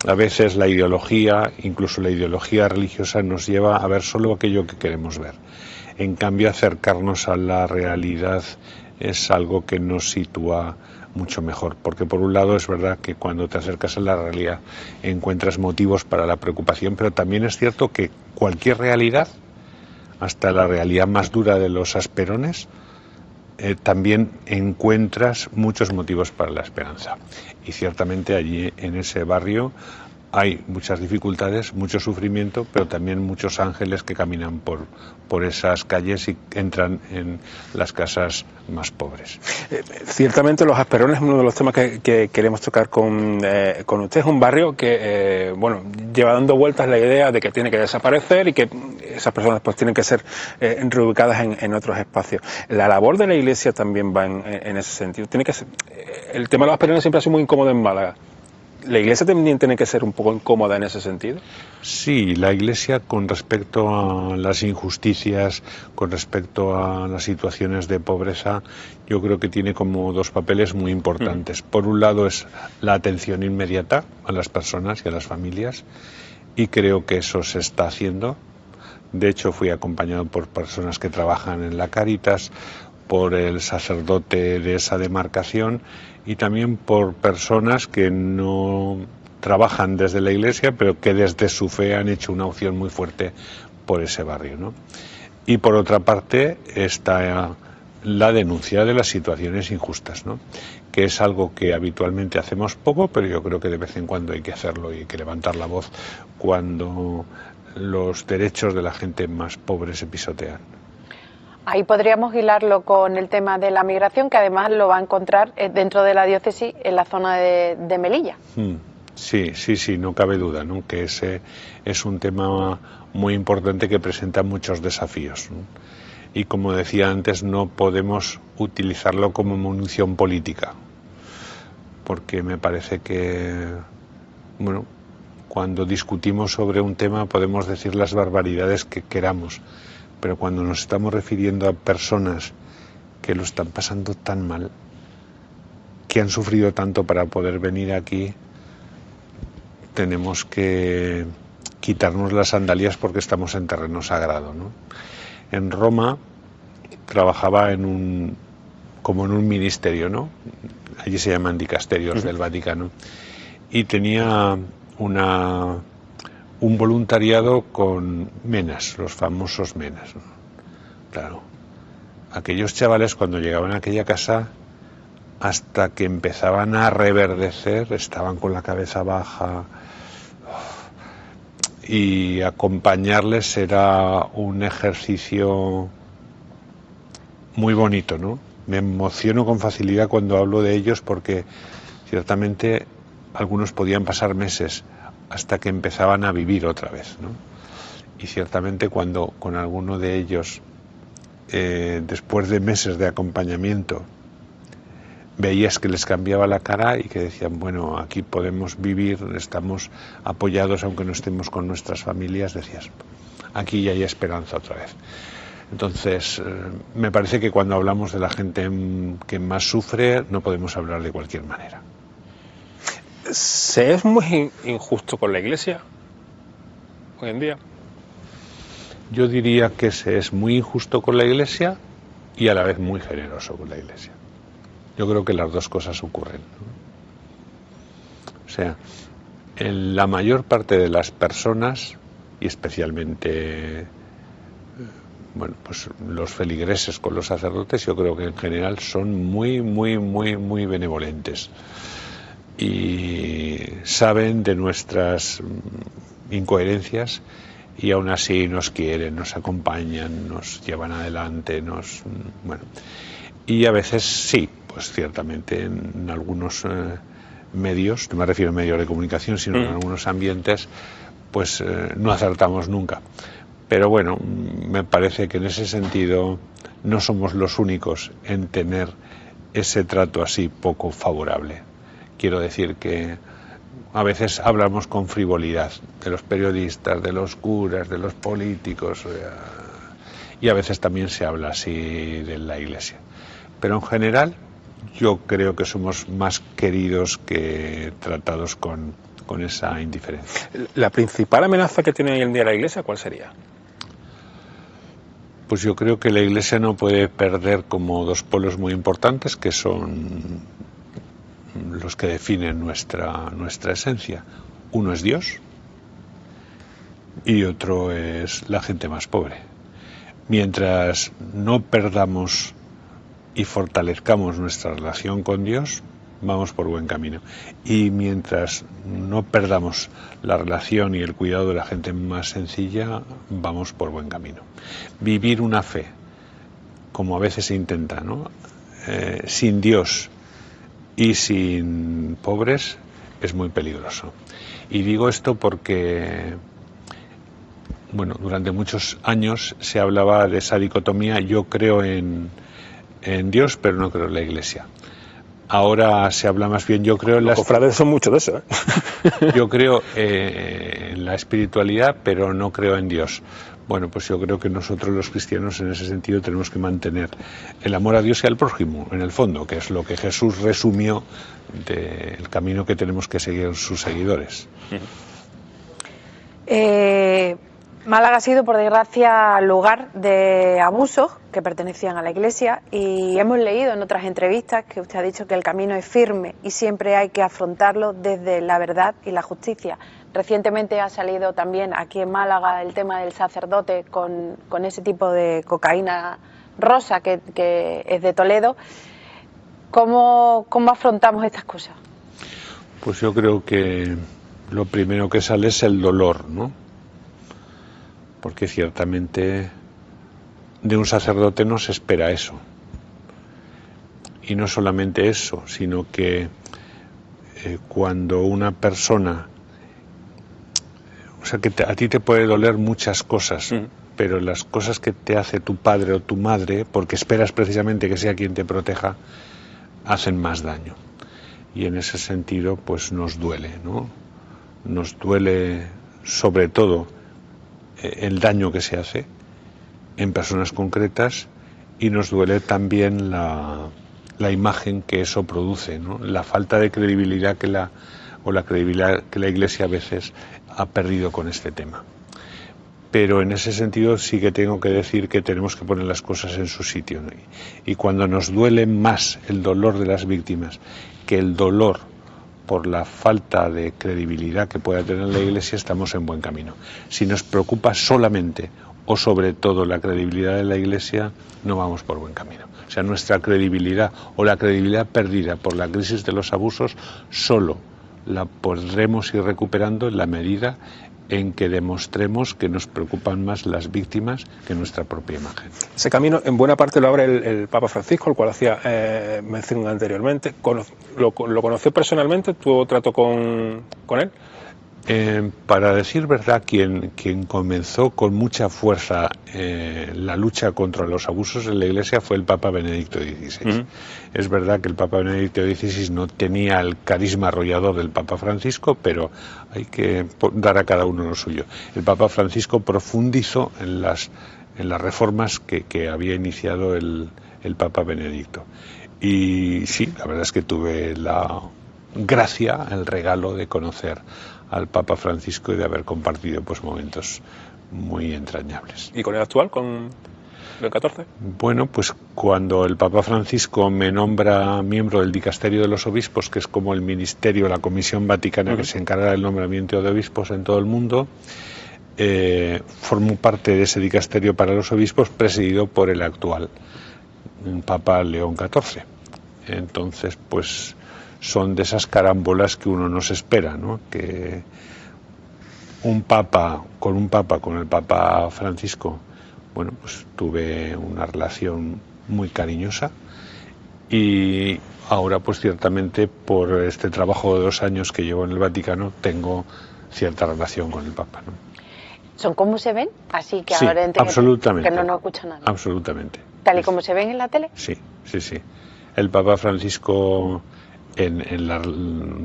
A veces la ideología, incluso la ideología religiosa, nos lleva a ver solo aquello que queremos ver. En cambio, acercarnos a la realidad es algo que nos sitúa mucho mejor, porque por un lado es verdad que cuando te acercas a la realidad encuentras motivos para la preocupación, pero también es cierto que cualquier realidad, hasta la realidad más dura de los asperones, también encuentras muchos motivos para la esperanza. Y ciertamente allí en ese barrio hay muchas dificultades, mucho sufrimiento, pero también muchos ángeles que caminan por esas calles y entran en las casas más pobres. Ciertamente los asperones es uno de los temas que queremos tocar con usted. Es un barrio que lleva dando vueltas la idea de que tiene que desaparecer y que esas personas pues tienen que ser reubicadas en otros espacios. La labor de la Iglesia también va en ese sentido. Tiene que ser, el tema de los asperones siempre ha sido muy incómodo en Málaga. ¿La Iglesia también tiene que ser un poco incómoda en ese sentido? Sí, la Iglesia, con respecto a las injusticias, con respecto a las situaciones de pobreza, yo creo que tiene como dos papeles muy importantes. Por un lado es la atención inmediata a las personas y a las familias, y creo que eso se está haciendo. De hecho, fui acompañado por personas que trabajan en la Cáritas, por el sacerdote de esa demarcación y también por personas que no trabajan desde la Iglesia, pero que desde su fe han hecho una opción muy fuerte por ese barrio, ¿no? Y por otra parte está la denuncia de las situaciones injustas, ¿no? Que es algo que habitualmente hacemos poco, pero yo creo que de vez en cuando hay que hacerlo y hay que levantar la voz cuando los derechos de la gente más pobre se pisotean. Ahí podríamos hilarlo con el tema de la migración, que además lo va a encontrar dentro de la diócesis en la zona de Melilla. Sí, no cabe duda, ¿no? Que ese es un tema muy importante que presenta muchos desafíos, ¿no? Y como decía antes, no podemos utilizarlo como munición política, porque me parece que, cuando discutimos sobre un tema podemos decir las barbaridades que queramos, pero cuando nos estamos refiriendo a personas que lo están pasando tan mal, que han sufrido tanto para poder venir aquí, tenemos que quitarnos las sandalias porque estamos en terreno sagrado, ¿no? En Roma trabajaba como en un ministerio, ¿no? Allí se llaman dicasterios del Vaticano, y tenía un voluntariado con menas, los famosos menas, ¿no? Claro, aquellos chavales cuando llegaban a aquella casa, hasta que empezaban a reverdecer, estaban con la cabeza baja, y acompañarles era un ejercicio muy bonito, ¿no? Me emociono con facilidad cuando hablo de ellos, porque ciertamente algunos podían pasar meses hasta que empezaban a vivir otra vez, ¿no? Y ciertamente cuando con alguno de ellos, después de meses de acompañamiento, veías que les cambiaba la cara y que decían, bueno, aquí podemos vivir, estamos apoyados aunque no estemos con nuestras familias, decías, aquí ya hay esperanza otra vez. Entonces, me parece que cuando hablamos de la gente que más sufre, no podemos hablar de cualquier manera. ¿Se es muy injusto con la Iglesia hoy en día? Yo diría que se es muy injusto con la Iglesia y a la vez muy generoso con la Iglesia. Yo creo que las dos cosas ocurren, ¿no? O sea, en la mayor parte de las personas, y especialmente pues los feligreses con los sacerdotes, yo creo que en general son muy benevolentes y saben de nuestras incoherencias y aún así nos quieren, nos acompañan, nos llevan adelante, y a veces sí, pues ciertamente en algunos medios, no me refiero a medios de comunicación, sino en algunos ambientes, pues no acertamos nunca. Pero bueno, me parece que en ese sentido no somos los únicos en tener ese trato así poco favorable. Quiero decir que a veces hablamos con frivolidad de los periodistas, de los curas, de los políticos, y a veces también se habla así de la Iglesia. Pero en general yo creo que somos más queridos que tratados con esa indiferencia. ¿La principal amenaza que tiene hoy en día la Iglesia cuál sería? Pues yo creo que la Iglesia no puede perder como dos polos muy importantes, que son los que definen nuestra esencia. Uno es Dios y otro es la gente más pobre. Mientras no perdamos y fortalezcamos nuestra relación con Dios, vamos por buen camino. Y mientras no perdamos la relación y el cuidado de la gente más sencilla, vamos por buen camino. Vivir una fe, como a veces se intenta, ¿no? Sin Dios y sin pobres, es muy peligroso. Y digo esto porque, bueno, durante muchos años se hablaba de esa dicotomía: yo creo en Dios, pero no creo en la Iglesia. Ahora se habla más bien, yo creo en Los cofrades son mucho de eso, ¿eh? Yo creo en la espiritualidad, pero no creo en Dios. Bueno, pues yo creo que nosotros los cristianos en ese sentido tenemos que mantener el amor a Dios y al prójimo, en el fondo, que es lo que Jesús resumió del camino que tenemos que seguir sus seguidores. Málaga ha sido, por desgracia, lugar de abusos que pertenecían a la Iglesia, y hemos leído en otras entrevistas que usted ha dicho que el camino es firme y siempre hay que afrontarlo desde la verdad y la justicia. Recientemente ha salido también aquí en Málaga el tema del sacerdote con ese tipo de cocaína rosa que es de Toledo. ¿Cómo afrontamos estas cosas? Pues yo creo que lo primero que sale es el dolor, ¿no? Porque ciertamente de un sacerdote no se espera eso. Y no solamente eso, sino que cuando una persona, o sea, que a ti te puede doler muchas cosas, pero las cosas que te hace tu padre o tu madre, porque esperas precisamente que sea quien te proteja, hacen más daño. Y en ese sentido, pues nos duele, ¿no? Nos duele sobre todo el daño que se hace en personas concretas, y nos duele también la imagen que eso produce, ¿no? La falta de credibilidad la credibilidad que la Iglesia a veces ha perdido con este tema. Pero en ese sentido sí que tengo que decir que tenemos que poner las cosas en su sitio, ¿no? Y cuando nos duele más el dolor de las víctimas que el dolor por la falta de credibilidad que pueda tener la Iglesia, estamos en buen camino. Si nos preocupa solamente o sobre todo la credibilidad de la Iglesia, no vamos por buen camino. O sea, nuestra credibilidad o la credibilidad perdida por la crisis de los abusos solo la podremos ir recuperando en la medida en que demostremos que nos preocupan más las víctimas que nuestra propia imagen. Ese camino en buena parte lo abre el Papa Francisco, al cual hacía mención anteriormente. ¿Lo conoció personalmente? ¿Tuvo trato con él? Para decir verdad, quien comenzó con mucha fuerza la lucha contra los abusos en la Iglesia fue el Papa Benedicto XVI. Es verdad que el Papa Benedicto XVI no tenía el carisma arrollador del Papa Francisco, pero hay que dar a cada uno lo suyo. El Papa Francisco profundizó en las reformas que había iniciado el Papa Benedicto. Y sí, la verdad es que tuve la gracia, el regalo de conocer al Papa Francisco y de haber compartido pues momentos muy entrañables. ¿Y con el actual, con León XIV? Bueno, pues cuando el Papa Francisco me nombra miembro del Dicasterio de los Obispos, que es como el ministerio, la Comisión Vaticana que se encarga del nombramiento de obispos en todo el mundo, formo parte de ese Dicasterio para los Obispos presidido por el actual Papa León XIV. Entonces, pues son de esas carámbolas que uno no se espera, ¿no? Que con el Papa Francisco, bueno, pues tuve una relación muy cariñosa, y ahora pues ciertamente por este trabajo de 2 años que llevo en el Vaticano tengo cierta relación con el Papa, ¿no? ¿Son como se ven? Así que Sí, ahora entiendo absolutamente. que no nos escucha nadie. Absolutamente. Tal y como se ven en la tele. Sí, sí, sí. El Papa Francisco en las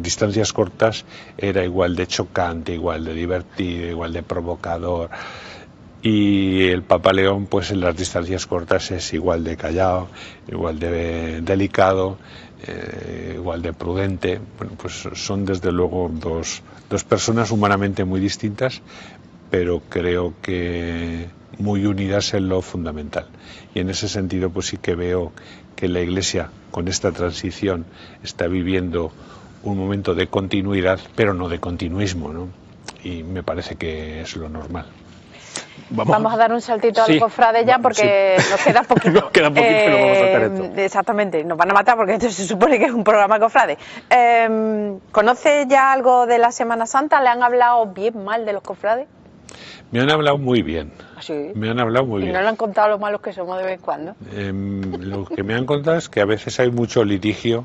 distancias cortas era igual de chocante, igual de divertido, igual de provocador. Y el Papa León, pues en las distancias cortas es igual de callado, igual de delicado, igual de prudente. Bueno, pues son desde luego dos personas humanamente muy distintas, pero creo que muy unidas en lo fundamental. Y en ese sentido, pues sí que veo que la Iglesia, con esta transición, está viviendo un momento de continuidad, pero no de continuismo, ¿no? Y me parece que es lo normal. Vamos a dar un saltito Sí, al cofrade ya porque nos queda poquito. Nos queda poquito y nos vamos a saltar esto. Exactamente, nos van a matar porque esto se supone que es un programa cofrade. ¿Conoce ya algo de la Semana Santa? ¿Le han hablado bien mal de los cofrades? Me han hablado muy bien. Sí. Me han hablado muy ¿Y bien. no le han contado lo malos que somos de vez en cuando? Lo que me han contado es que a veces hay mucho litigio.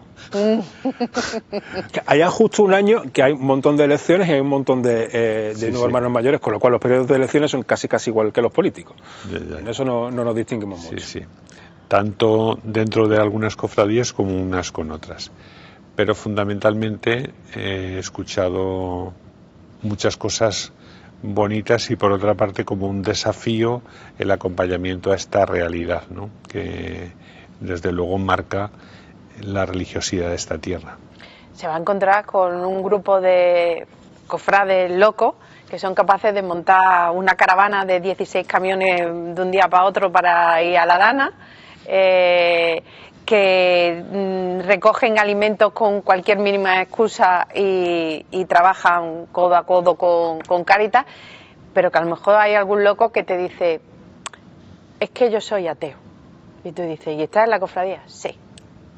Allá justo un año que hay un montón de elecciones y hay un montón de Sí, nuevos sí. hermanos mayores, con lo cual los periodos de elecciones son casi igual que los políticos. Ya. En eso no nos distinguimos Sí, mucho. sí. Tanto dentro de algunas cofradías como unas con otras. Pero fundamentalmente he escuchado muchas cosas bonitas y por otra parte como un desafío el acompañamiento a esta realidad, ¿no? Que desde luego marca la religiosidad de esta tierra. Se va a encontrar con un grupo de cofrades locos que son capaces de montar una caravana de 16 camiones de un día para otro para ir a la Dana, que recogen alimentos con cualquier mínima excusa y trabajan codo a codo con Cáritas, pero que a lo mejor hay algún loco que te dice, es que yo soy ateo. Y tú dices, ¿y estás en la cofradía? Sí.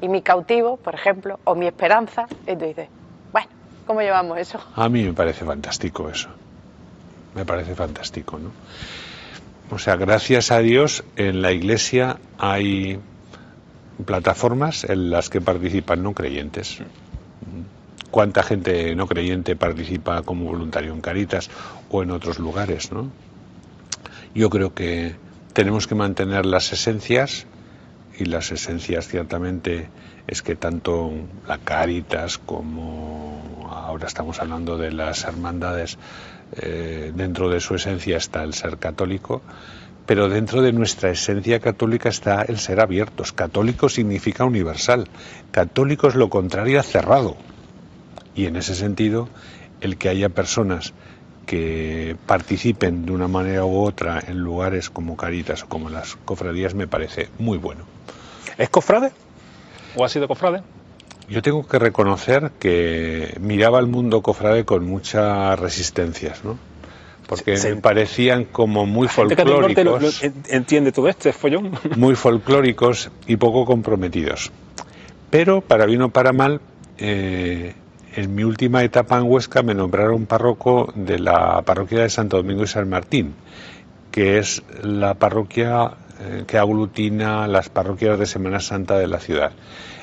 Y mi cautivo, por ejemplo, o mi esperanza, y tú dices, bueno, ¿cómo llevamos eso? A mí me parece fantástico eso. Me parece fantástico, ¿no? O sea, gracias a Dios en la Iglesia hay plataformas en las que participan no creyentes. ¿Cuánta gente no creyente participa como voluntario en Cáritas o en otros lugares, ¿no? Yo creo que tenemos que mantener las esencias, y las esencias ciertamente es que tanto la Cáritas como ahora estamos hablando de las hermandades, dentro de su esencia está el ser católico, pero dentro de nuestra esencia católica está el ser abiertos. Católico significa universal, católico es lo contrario a cerrado, y en ese sentido el que haya personas que participen de una manera u otra en lugares como Cáritas o como las cofradías me parece muy bueno. ¿Es cofrade? ¿O ha sido cofrade? Yo tengo que reconocer que miraba al mundo cofrade con muchas resistencias, ¿no? Porque me parecían como muy Gente que del norte folclóricos, entiende todo este follón. muy folclóricos y poco comprometidos. Pero, para bien o para mal, en mi última etapa en Huesca me nombraron párroco de la parroquia de Santo Domingo y San Martín, que es la parroquia que aglutina las parroquias de Semana Santa de la ciudad.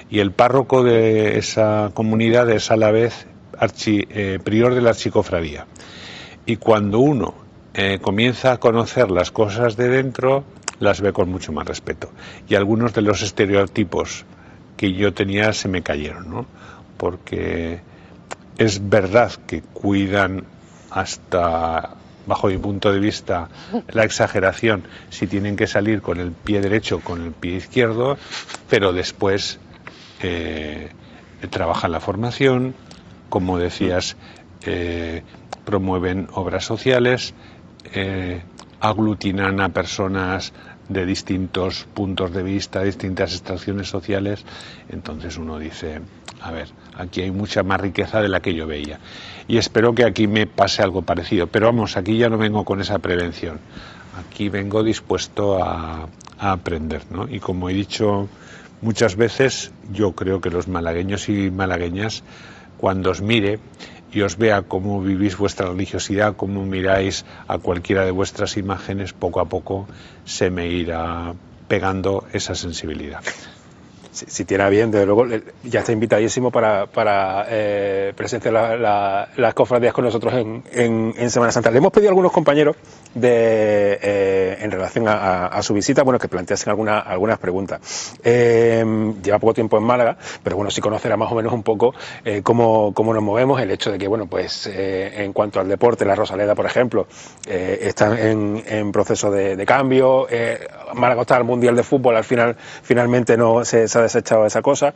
Y el párroco de esa comunidad es a la vez prior de la archicofradía. Y cuando uno comienza a conocer las cosas de dentro, las ve con mucho más respeto. Y algunos de los estereotipos que yo tenía se me cayeron, ¿no? Porque es verdad que cuidan hasta, bajo mi punto de vista, la exageración, si tienen que salir con el pie derecho o con el pie izquierdo, pero después trabajan la formación, como decías, promueven obras sociales, aglutinan a personas de distintos puntos de vista, distintas extracciones sociales. Entonces uno dice, a ver, aquí hay mucha más riqueza de la que yo veía. Y espero que aquí me pase algo parecido. Pero vamos, aquí ya no vengo con esa prevención. Aquí vengo dispuesto a aprender, ¿no? Y como he dicho muchas veces, yo creo que los malagueños y malagueñas, cuando os mire y os vea cómo vivís vuestra religiosidad, cómo miráis a cualquiera de vuestras imágenes, poco a poco se me irá pegando esa sensibilidad. si tiene a bien, desde luego, ya está invitadísimo para presenciar las cofradías con nosotros en Semana Santa. Le hemos pedido a algunos compañeros en relación a su visita, bueno, que planteasen algunas preguntas. Lleva poco tiempo en Málaga, pero bueno, sí conocerá más o menos un poco cómo nos movemos, el hecho de que, bueno, pues en cuanto al deporte, la Rosaleda, por ejemplo, está en proceso de cambio. Málaga está al Mundial de Fútbol, finalmente no se ha desechado esa cosa.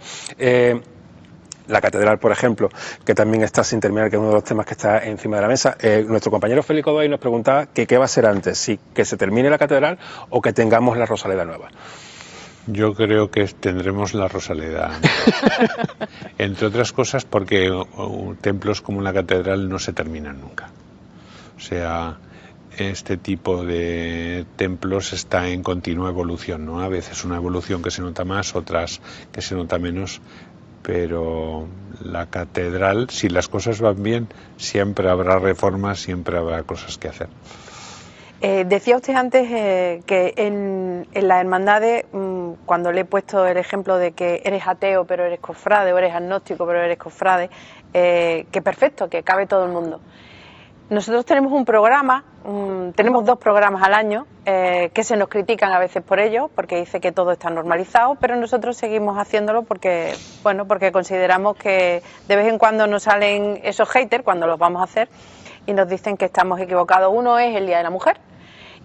La catedral, por ejemplo, que también está sin terminar, que es uno de los temas que está encima de la mesa. Nuestro compañero Félix Godoy nos preguntaba que qué va a ser antes, si que se termine la catedral o que tengamos la Rosaleda nueva. Yo creo que tendremos la Rosaleda, entre otras cosas porque templos como la catedral no se terminan nunca. O sea, este tipo de templos está en continua evolución, ¿no? A veces una evolución que se nota más, otras que se nota menos, pero la catedral, si las cosas van bien, siempre habrá reformas, siempre habrá cosas que hacer. Decía usted antes que en las hermandades, cuando le he puesto el ejemplo de que eres ateo pero eres cofrade, o eres agnóstico pero eres cofrade, que perfecto, que cabe todo el mundo. Nosotros tenemos un programa, tenemos 2 programas al año que se nos critican a veces por ello, porque dice que todo está normalizado, pero nosotros seguimos haciéndolo porque consideramos que de vez en cuando nos salen esos haters cuando los vamos a hacer y nos dicen que estamos equivocados. Uno es el Día de la Mujer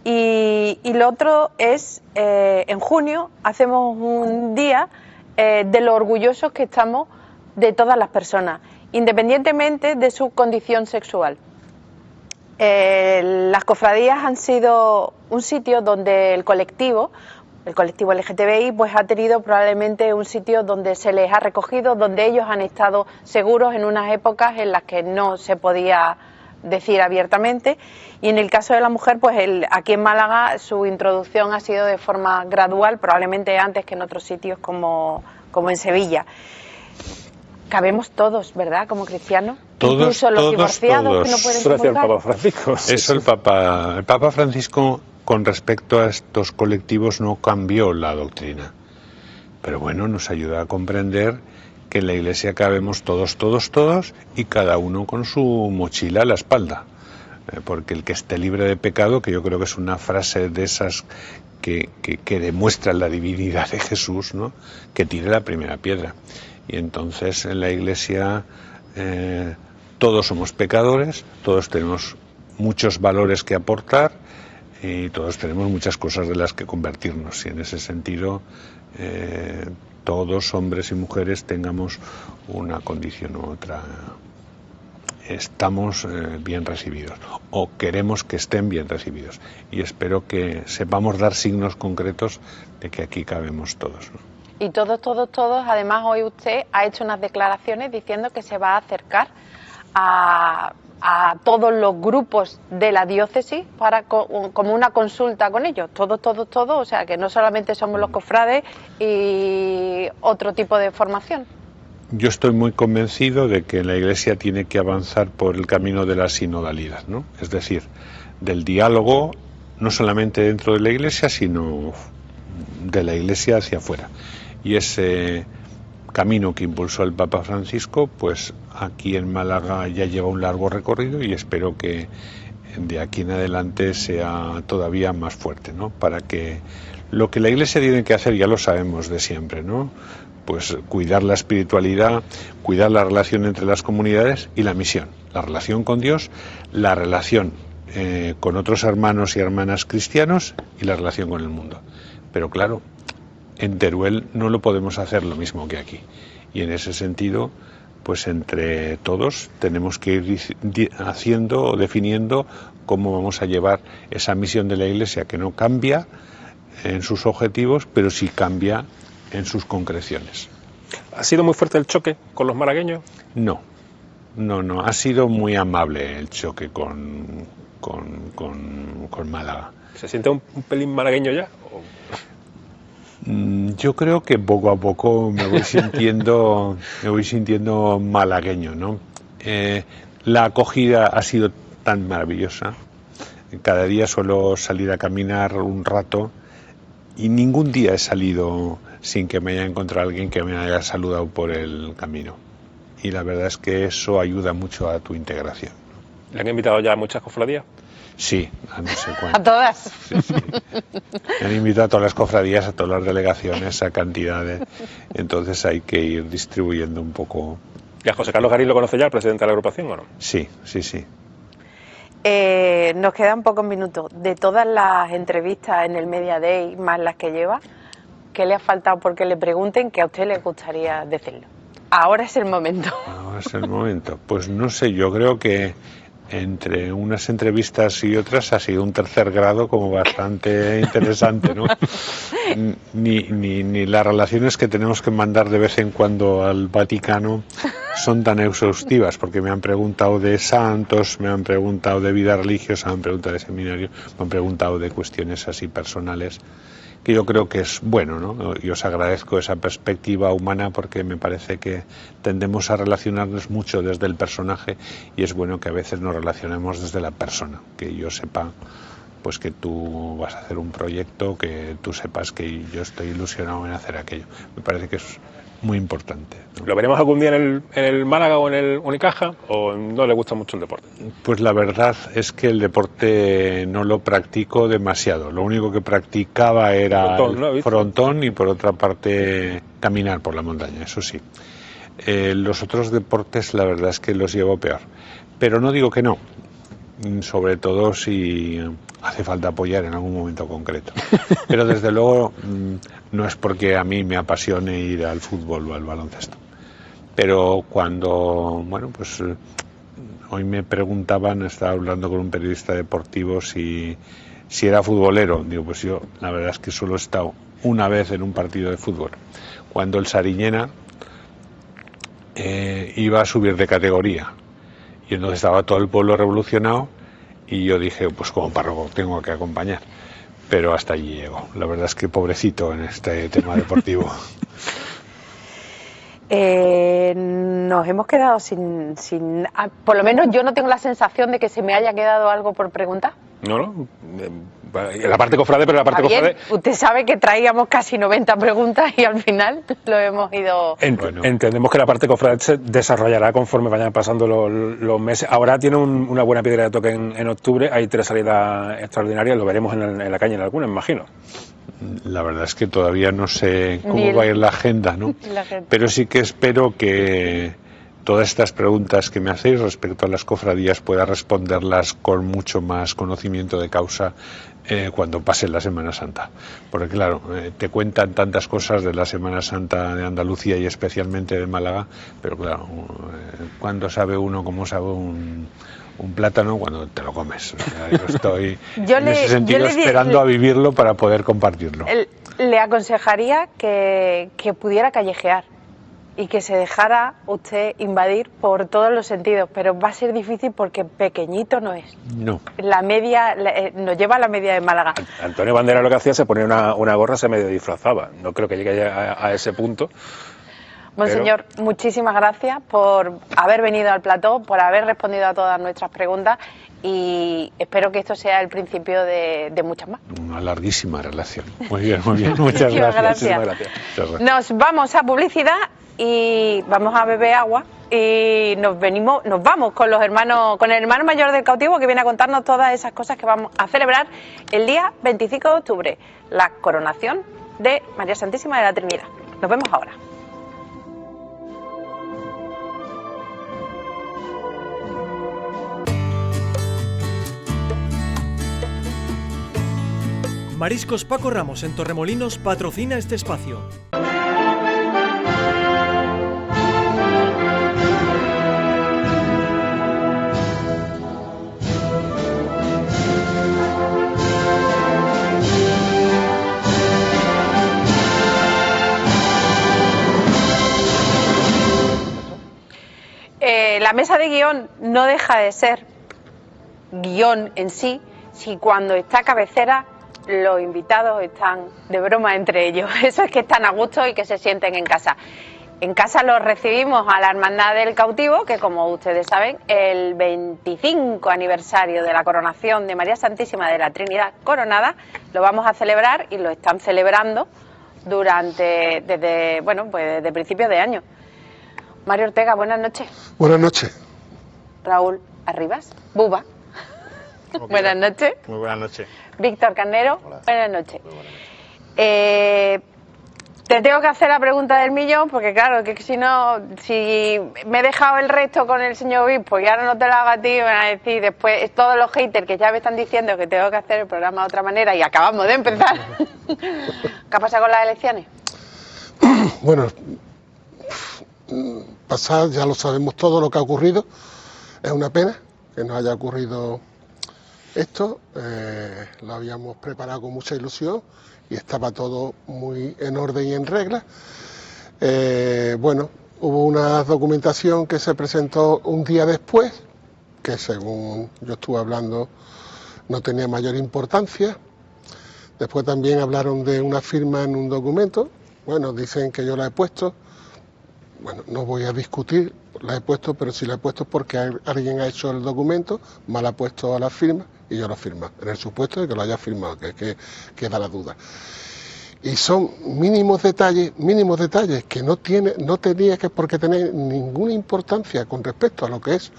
y lo otro es en junio hacemos un día de lo orgullosos que estamos de todas las personas, independientemente de su condición sexual. Las cofradías han sido un sitio donde el colectivo LGTBI pues ha tenido probablemente un sitio donde se les ha recogido, donde ellos han estado seguros en unas épocas en las que no se podía decir abiertamente, y en el caso de la mujer pues aquí en Málaga su introducción ha sido de forma gradual, probablemente antes que en otros sitios como en Sevilla. Cabemos todos, ¿verdad? Como cristianos. Todos, incluso los divorciados que no pueden Eso lo hacía el comulgar. Papa Francisco. Eso el Papa Francisco, con respecto a estos colectivos, no cambió la doctrina. Pero bueno, nos ayuda a comprender que en la Iglesia cabemos todos y cada uno con su mochila a la espalda. Porque el que esté libre de pecado, que yo creo que es una frase de esas que demuestran la divinidad de Jesús, ¿no? Que tire la primera piedra. Y entonces en la Iglesia todos somos pecadores, todos tenemos muchos valores que aportar y todos tenemos muchas cosas de las que convertirnos. Y en ese sentido todos, hombres y mujeres, tengamos una condición u otra, estamos bien recibidos o queremos que estén bien recibidos. Y espero que sepamos dar signos concretos de que aquí cabemos todos, ¿no? Y todos, además hoy usted ha hecho unas declaraciones diciendo que se va a acercar a todos los grupos de la diócesis para como una consulta con ellos, todos, o sea que no solamente somos los cofrades y otro tipo de formación. Yo estoy muy convencido de que la Iglesia tiene que avanzar por el camino de la sinodalidad, ¿no? Es decir, del diálogo, no solamente dentro de la Iglesia, sino de la Iglesia hacia afuera. Y ese camino que impulsó el Papa Francisco, pues aquí en Málaga ya lleva un largo recorrido y espero que de aquí en adelante sea todavía más fuerte, ¿no? Para que lo que la Iglesia tiene que hacer ya lo sabemos de siempre, ¿no? Pues cuidar la espiritualidad, cuidar la relación entre las comunidades y la misión, la relación con Dios, la relación con otros hermanos y hermanas cristianos y la relación con el mundo. Pero claro, en Teruel no lo podemos hacer lo mismo que aquí. Y en ese sentido, pues entre todos tenemos que ir haciendo o definiendo cómo vamos a llevar esa misión de la Iglesia, que no cambia en sus objetivos, pero sí cambia en sus concreciones. ¿Ha sido muy fuerte el choque con los malagueños? No, ha sido muy amable el choque con Málaga. ¿Se siente un pelín malagueño ya? Yo creo que poco a poco me voy sintiendo malagueño, ¿no? La acogida ha sido tan maravillosa. Cada día suelo salir a caminar un rato y ningún día he salido sin que me haya encontrado alguien que me haya saludado por el camino. Y la verdad es que eso ayuda mucho a tu integración. ¿Le han invitado ya a muchas cofradías? Sí, a no sé cuánto. A todas. Sí, sí. Me han invitado a todas las cofradías, a todas las delegaciones, a cantidades. Entonces hay que ir distribuyendo un poco. ¿Y a José Carlos Garín lo conoce ya, el presidente de la agrupación, o no? Sí, sí, sí. Nos quedan pocos minutos. De todas las entrevistas en el Media Day, más las que lleva, ¿qué le ha faltado porque le pregunten que a usted le gustaría decirlo? Ahora es el momento. Ahora es el momento. Pues no sé, yo creo que entre unas entrevistas y otras ha sido un tercer grado como bastante interesante, ¿no? Ni las relaciones que tenemos que mandar de vez en cuando al Vaticano son tan exhaustivas, porque me han preguntado de santos, me han preguntado de vida religiosa, me han preguntado de seminario, me han preguntado de cuestiones así personales, que yo creo que es bueno, ¿no? Y os agradezco esa perspectiva humana, porque me parece que tendemos a relacionarnos mucho desde el personaje, y es bueno que a veces nos relacionemos desde la persona, que yo sepa pues que tú vas a hacer un proyecto, que tú sepas que yo estoy ilusionado en hacer aquello. Me parece que es muy importante, ¿no? ¿Lo veremos algún día en el Málaga o en el Unicaja, o no le gusta mucho el deporte? Pues la verdad es que el deporte no lo practico demasiado. Lo único que practicaba era el frontón y por otra parte caminar por la montaña, eso sí. Los otros deportes la verdad es que los llevo peor. Pero no digo que no, sobre todo si hace falta apoyar en algún momento concreto. Pero desde luego no es porque a mí me apasione ir al fútbol o al baloncesto. Pero cuando, bueno, pues hoy me preguntaban, estaba hablando con un periodista deportivo si era futbolero. Digo, pues yo la verdad es que solo he estado una vez en un partido de fútbol, cuando el Sariñena iba a subir de categoría. Y entonces estaba todo el pueblo revolucionado y yo dije, pues como párroco tengo que acompañar. Pero hasta allí llego. La verdad es que pobrecito en este tema deportivo. Nos hemos quedado sin... Por lo menos yo no tengo la sensación de que se me haya quedado algo por preguntar. No. La parte cofrade, pero la parte Javier, cofrade... usted sabe que traíamos casi 90 preguntas y al final lo hemos ido... Bueno. Entendemos que la parte cofrade se desarrollará conforme vayan pasando los meses. Ahora tiene una buena piedra de toque en octubre, hay 3 salidas extraordinarias, lo veremos en la calle en alguna, imagino. La verdad es que todavía no sé cómo va a ir la agenda, ¿no? Pero sí que espero que todas estas preguntas que me hacéis respecto a las cofradías pueda responderlas con mucho más conocimiento de causa cuando pase la Semana Santa. Porque claro, te cuentan tantas cosas de la Semana Santa de Andalucía y especialmente de Málaga, pero claro, ¿cuándo sabe uno cómo sabe un plátano? Cuando te lo comes. O sea, yo estoy en ese sentido esperando a vivirlo para poder compartirlo. Le aconsejaría que pudiera callejear y que se dejara usted invadir por todos los sentidos, pero va a ser difícil porque pequeñito no es. No. La media, nos lleva a la media de Málaga. Antonio Bandera lo que hacía, se ponía una gorra, se medio disfrazaba. No creo que llegue a ese punto. Monseñor, muchísimas gracias por haber venido al plató, por haber respondido a todas nuestras preguntas y espero que esto sea el principio de muchas más. Una larguísima relación. Muy bien, muy bien. Muchas gracias. Muchísimas gracias. Nos vamos a publicidad y vamos a beber agua y nos vamos con el hermano mayor del cautivo, que viene a contarnos todas esas cosas que vamos a celebrar el día 25 de octubre, la coronación de María Santísima de la Trinidad. Nos vemos ahora. Mariscos Paco Ramos en Torremolinos patrocina este espacio. La mesa de guión no deja de ser guión en sí, si cuando está cabecera los invitados están de broma entre ellos. Eso es que están a gusto y que se sienten en casa. En casa los recibimos a la Hermandad del Cautivo, que como ustedes saben, el 25 aniversario de la coronación de María Santísima de la Trinidad Coronada lo vamos a celebrar y lo están celebrando desde principios de año. Mario Ortega, buenas noches. Buenas noches. Raúl Arribas, Buba. Buenas noches. Muy buenas noches. Víctor Carnero, Hola. buenas noches. Te tengo que hacer la pregunta del millón, porque claro, que si no, si me he dejado el resto con el señor obispo y ahora no te lo hago a ti, me van a decir después todos los haters que ya me están diciendo que tengo que hacer el programa de otra manera y acabamos de empezar. ¿Qué ha pasado con las elecciones? Bueno, pasar, ya lo sabemos todo lo que ha ocurrido. Es una pena que nos haya ocurrido esto. Lo habíamos preparado con mucha ilusión y estaba todo muy en orden y en regla. Bueno, hubo una documentación que se presentó un día después, que según yo estuve hablando no tenía mayor importancia. Después también hablaron de una firma en un documento. Bueno, dicen que yo la he puesto. Bueno, no voy a discutir, la he puesto, pero si la he puesto es porque alguien ha hecho el documento, mal ha puesto a la firma y yo lo he firmado, en el supuesto de que lo haya firmado, que queda la duda. Y son mínimos detalles que no tenía que por qué tener ninguna importancia con respecto a lo que es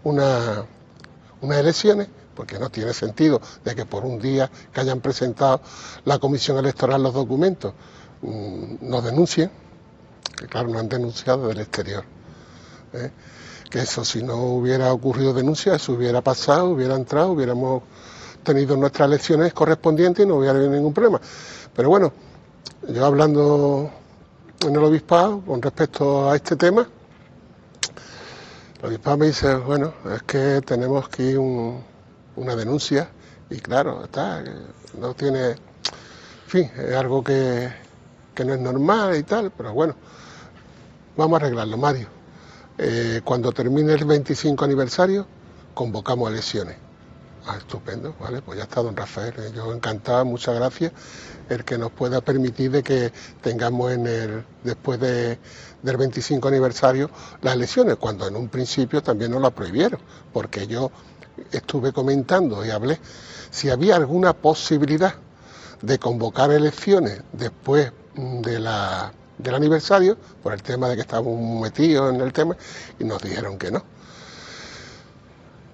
unas elecciones, porque no tiene sentido de que por un día que hayan presentado la Comisión Electoral los documentos nos denuncien, que claro, no han denunciado del exterior. Que eso, si no hubiera ocurrido denuncia, eso hubiera pasado, hubiera entrado, hubiéramos tenido nuestras elecciones correspondientes y no hubiera habido ningún problema. Pero bueno, yo hablando en el obispado con respecto a este tema, el obispado me dice, bueno, es que tenemos que ir una denuncia y claro, está, no tiene, en fin, es algo que no es normal y tal, pero bueno, vamos a arreglarlo, Mario. Cuando termine el 25 aniversario, convocamos elecciones. Ah, estupendo, vale, pues ya está, don Rafael. Yo encantado, muchas gracias, el que nos pueda permitir de que tengamos después del 25 aniversario las elecciones, cuando en un principio también nos la prohibieron, porque yo estuve comentando y hablé si había alguna posibilidad de convocar elecciones después del aniversario, por el tema de que estábamos metidos en el tema, y nos dijeron que no.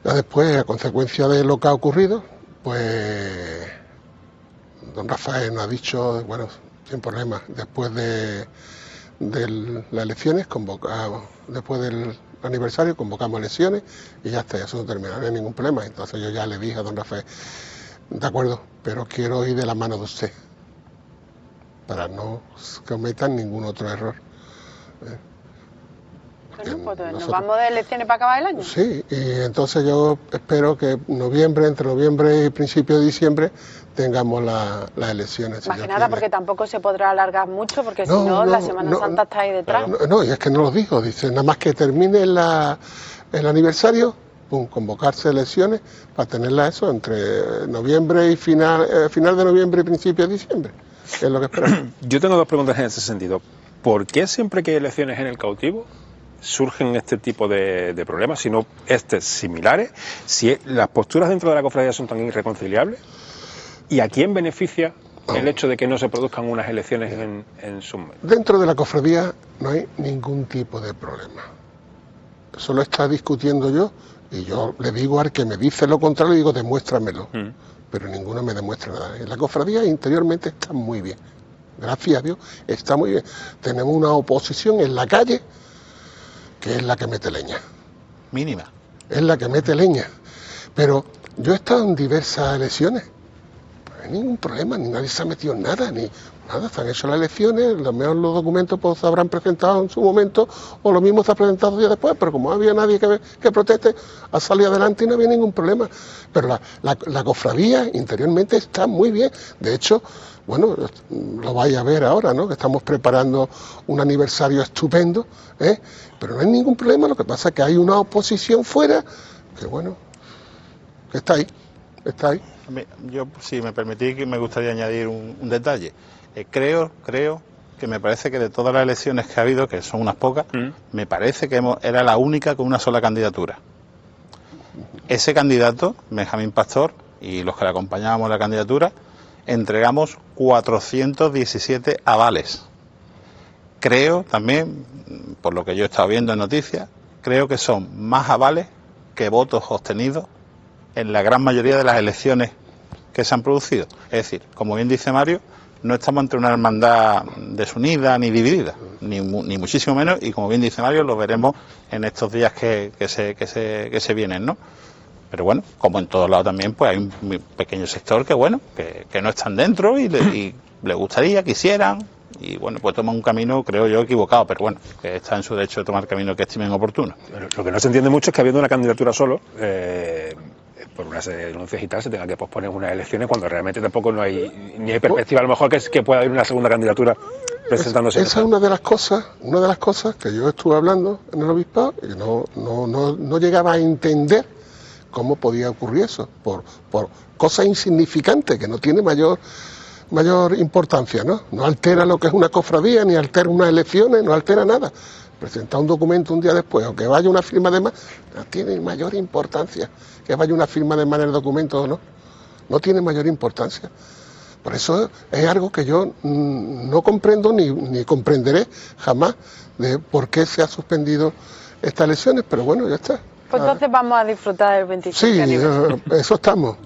Ya después, a consecuencia de lo que ha ocurrido, pues don Rafael nos ha dicho, bueno, sin problema, después de las elecciones, después del aniversario, convocamos elecciones y ya está, eso no termina, no hay ningún problema. Entonces yo ya le dije a don Rafael, de acuerdo, pero quiero ir de la mano de usted, para no cometan ningún otro error. Bueno, pues nos vamos de elecciones para acabar el año. Sí, y entonces yo espero que entre noviembre y principio de diciembre tengamos las elecciones. Más que nada porque tampoco se podrá alargar mucho, porque si no, la Semana Santa está ahí detrás. No, y es que no lo dijo, dice, nada más que termine el aniversario, convocarse elecciones para tenerlas eso entre noviembre y final de noviembre y principio de diciembre. Es lo que esperamos. Yo tengo dos preguntas en ese sentido. ¿Por qué siempre que hay elecciones en el cautivo surgen este tipo de problemas, si no similares? Si las posturas dentro de la cofradía son tan irreconciliables, ¿y a quién beneficia el hecho de que no se produzcan unas elecciones en su momento? Dentro de la cofradía no hay ningún tipo de problema. Eso lo está discutiendo yo, y yo le digo al que me dice lo contrario, digo, demuéstramelo. Pero ninguno me demuestra nada. En la cofradía interiormente está muy bien. Gracias a Dios, está muy bien. Tenemos una oposición en la calle que es la que mete leña. Mínima. Es la que mete leña. Pero yo he estado en diversas elecciones. No hay ningún problema, ni nadie se ha metido en nada, ni nada. Se han hecho las elecciones, a lo mejor los documentos pues, se habrán presentado en su momento, o lo mismo se ha presentado días después, pero como no había nadie que proteste, ha salido adelante y no había ningún problema. Pero la cofradía interiormente está muy bien. De hecho, bueno, lo vais a ver ahora, ¿no? Que estamos preparando un aniversario estupendo, pero no hay ningún problema. Lo que pasa es que hay una oposición fuera que, bueno, que está ahí. Yo, si me permitís, que me gustaría añadir un detalle. Creo que me parece que de todas las elecciones que ha habido, que son unas pocas, me parece que era la única con una sola candidatura. Ese candidato, Benjamín Pastor, y los que le acompañábamos en la candidatura, entregamos 417 avales. Creo también, por lo que yo he estado viendo en noticias, creo que son más avales que votos obtenidos en la gran mayoría de las elecciones que se han producido. Es decir, como bien dice Mario, no estamos ante una hermandad desunida ni dividida, ni muchísimo menos, y como bien dice Mario, lo veremos en estos días que se vienen, ¿no? Pero bueno, como en todos lados también, pues hay un pequeño sector que no están dentro y le gustaría, quisieran, y bueno, pues toman un camino, creo yo, equivocado, pero bueno, que está en su derecho de tomar camino que estimen oportuno. Lo que no se entiende mucho es que habiendo una candidatura solo, por unas denuncias y tal, se tenga que posponer unas elecciones cuando realmente tampoco no hay ni hay perspectiva a lo mejor que pueda haber una segunda candidatura presentándose. Esa es una de las cosas que yo estuve hablando en el obispado y no llegaba a entender cómo podía ocurrir eso, por cosas insignificantes que no tiene mayor importancia, ¿no? No altera lo que es una cofradía, ni altera unas elecciones, no altera nada. Presentar un documento un día después o que vaya una firma de más, no tiene mayor importancia. Que vaya una firma de más en el documento o no, no tiene mayor importancia. Por eso es algo que yo no comprendo ni comprenderé jamás de por qué se ha suspendido estas elecciones, pero bueno, ya está. Pues entonces vamos a disfrutar del 25 Sí, aniversario. Eso estamos.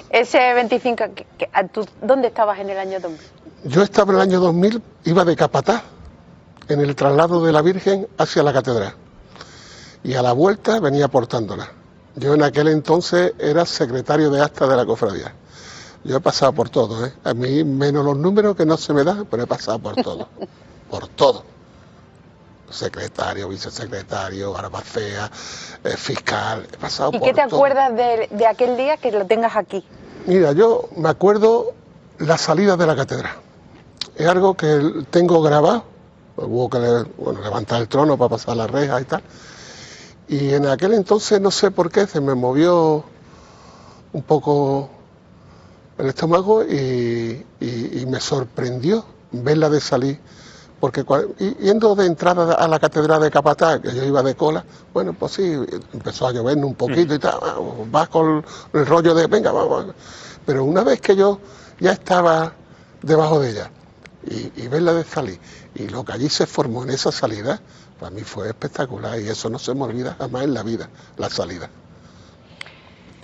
Ese 25, ¿tú dónde estabas en el año 2000? Yo estaba en el año 2000, iba de capataz en el traslado de la Virgen hacia la catedral y a la vuelta venía portándola. Yo en aquel entonces era secretario de acta de la cofradía. Yo he pasado por todo, ¿eh? A mí menos los números que no se me dan, pero he pasado por todo, por todo. Secretario, vicesecretario, albacea, fiscal, he pasado por todo. ¿Y qué te acuerdas de aquel día que lo tengas aquí? Mira, yo me acuerdo la salida de la catedral. Es algo que tengo grabado. Hubo que levantar el trono para pasar la reja y tal. Y en aquel entonces, no sé por qué, se me movió un poco el estómago y me sorprendió verla de salir. Porque yendo de entrada a la catedral de Capataz, que yo iba de cola, bueno, pues sí, empezó a llover un poquito y tal, vas con el rollo de, venga, vamos. Pero una vez que yo ya estaba debajo de ella y verla de salir, y lo que allí se formó en esa salida, para mí fue espectacular y eso no se me olvida jamás en la vida, la salida.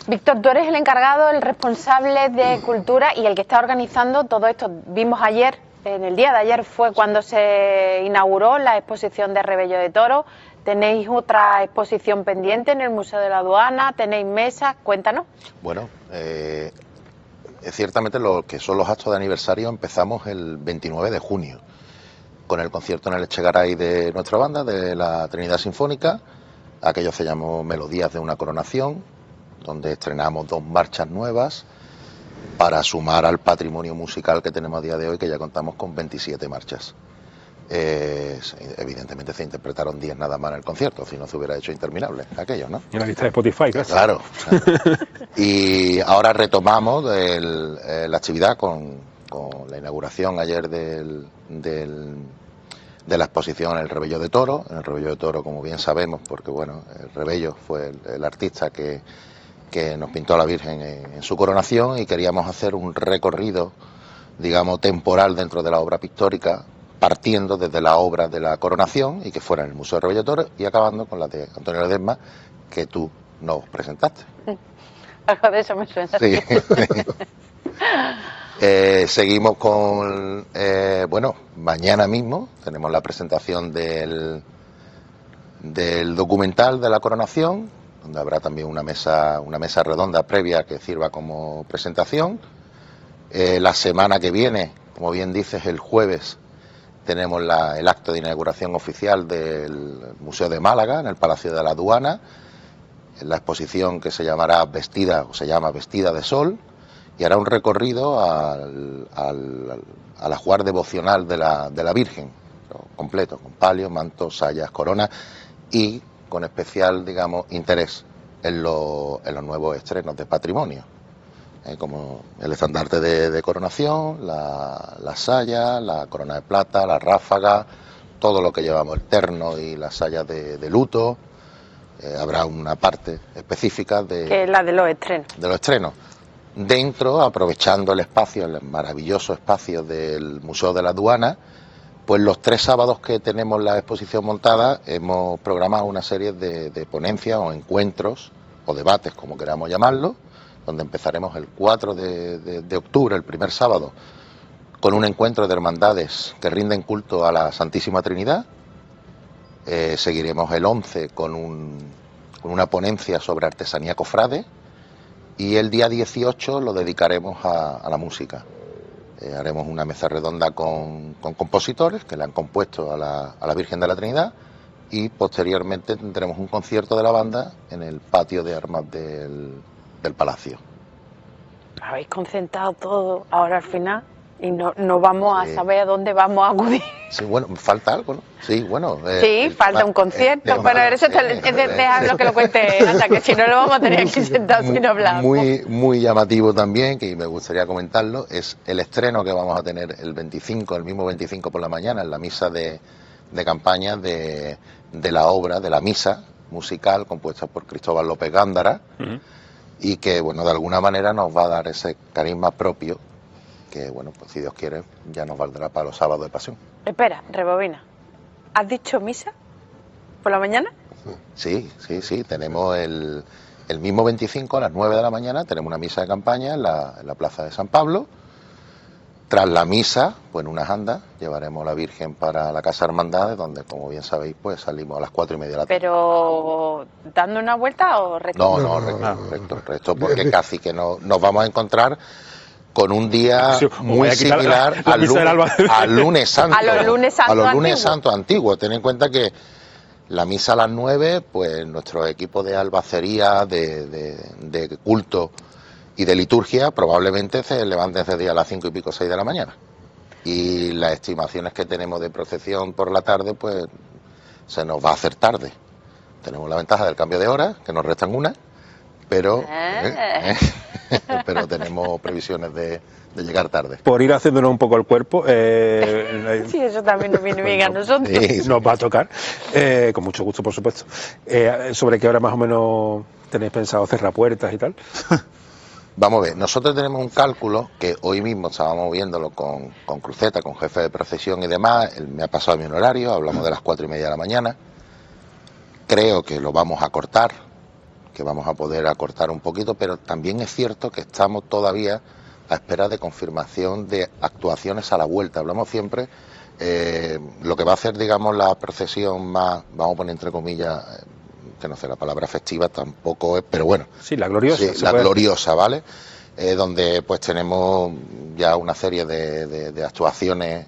Víctor, tú eres el encargado, el responsable de cultura y el que está organizando todo esto. Vimos ayer, en el día de ayer fue cuando se inauguró la exposición de Rebello de Toro. ¿Tenéis otra exposición pendiente en el Museo de la Aduana? ¿Tenéis mesas? Cuéntanos. Bueno, ciertamente lo que son los actos de aniversario empezamos el 29 de junio. Con el concierto en el Echegaray de nuestra banda, de la Trinidad Sinfónica. Aquello se llamó Melodías de una Coronación, donde estrenamos 2 marchas nuevas para sumar al patrimonio musical que tenemos a día de hoy, que ya contamos con 27 marchas. Evidentemente se interpretaron 10 nada más en el concierto, si no se hubiera hecho interminable aquello, ¿no? En la lista de Spotify, claro. Y ahora retomamos la actividad con la inauguración ayer de la exposición El Rebello de Toro. En El Rebello de Toro, como bien sabemos, porque bueno, el Rebello fue el artista que nos pintó a la Virgen en su coronación, y queríamos hacer un recorrido, digamos, temporal dentro de la obra pictórica, partiendo desde la obra de la coronación y que fuera en el Museo del Rebello de Toro, y acabando con la de Antonio Ledesma, que tú nos presentaste. Algo de eso me suena. Sí. Seguimos con, bueno, mañana mismo tenemos la presentación del documental de la coronación, donde habrá también una mesa redonda previa que sirva como presentación. La semana que viene, como bien dices, el jueves tenemos el acto de inauguración oficial del Museo de Málaga, en el Palacio de la Aduana, en la exposición que se llama Vestida de Sol, y hará un recorrido al ajuar devocional de la Virgen, completo, con palio, mantos, sayas, coronas, y con especial, digamos, interés en los nuevos estrenos de patrimonio, como el estandarte de coronación, la saya, la corona de plata, la ráfaga, todo lo que llevamos, el terno y las sayas de luto. Habrá una parte específica que es la de los estrenos. De los estrenos. dentro, aprovechando el espacio, el maravilloso espacio del Museo de la Aduana, pues los 3 sábados que tenemos la exposición montada hemos programado una serie de ponencias o encuentros o debates, como queramos llamarlo, donde empezaremos el 4 de octubre, el primer sábado, con un encuentro de hermandades que rinden culto a la Santísima Trinidad. Seguiremos el 11 con una ponencia sobre artesanía cofrade, y el día 18 lo dedicaremos a la música. Haremos una mesa redonda con compositores que le han compuesto a la Virgen de la Trinidad, y posteriormente tendremos un concierto de la banda en el patio de armas del Palacio. Habéis concentrado todo ahora al final y no vamos a saber a dónde vamos a acudir. Sí, bueno, falta algo, ¿no? Sí, bueno. Sí, falta un concierto. Bueno, eso déjalo que lo cuente Anda, que si no lo vamos a tener aquí sentados sin hablar. Muy llamativo también, que me gustaría comentarlo, es el estreno que vamos a tener el 25, el mismo 25 por la mañana, en la misa de campaña de la obra, de la misa musical compuesta por Cristóbal López Gándara, y que, bueno, de alguna manera nos va a dar ese carisma propio que, bueno, pues si Dios quiere, ya nos valdrá para los sábados de pasión. Espera, rebobina. ¿Has dicho misa por la mañana? Sí, tenemos el mismo 25 a las 9 de la mañana, tenemos una misa de campaña en la plaza de San Pablo. Tras la misa, pues en unas andas, llevaremos a la Virgen para la Casa Hermandades, donde, como bien sabéis, pues salimos a las 4:30 de la tarde. ¿Pero dando una vuelta o recto? No, recto, porque casi que nos vamos a encontrar con un día muy similar al lunes santo. A los lunes santos antiguos. Ten en cuenta que la misa a las 9, pues nuestro equipo de albacería, de culto y de liturgia probablemente se levanten ese día a las 5 y pico, 6 de la mañana. Y las estimaciones que tenemos de procesión por la tarde, pues se nos va a hacer tarde. Tenemos la ventaja del cambio de hora, que nos restan una, pero tenemos previsiones de llegar tarde. Por ir haciéndonos un poco el cuerpo. Sí, eso también nos viene bien a nosotros. Sí. Nos va a tocar, con mucho gusto, por supuesto. ¿Sobre qué hora más o menos tenéis pensado cerrar puertas y tal? Vamos a ver, nosotros tenemos un cálculo que hoy mismo estábamos viéndolo con Cruceta, con jefe de procesión y demás. Él me ha pasado mi horario, hablamos de las 4:30 de la mañana. Creo que lo vamos a cortar, que vamos a poder acortar un poquito, pero también es cierto que estamos todavía a espera de confirmación de actuaciones a la vuelta. Hablamos siempre, lo que va a hacer, digamos, la procesión más, vamos a poner entre comillas, que no sé, la palabra festiva tampoco es, pero bueno. Sí, la gloriosa. Sí, la gloriosa, ¿vale? Donde pues tenemos ya una serie de actuaciones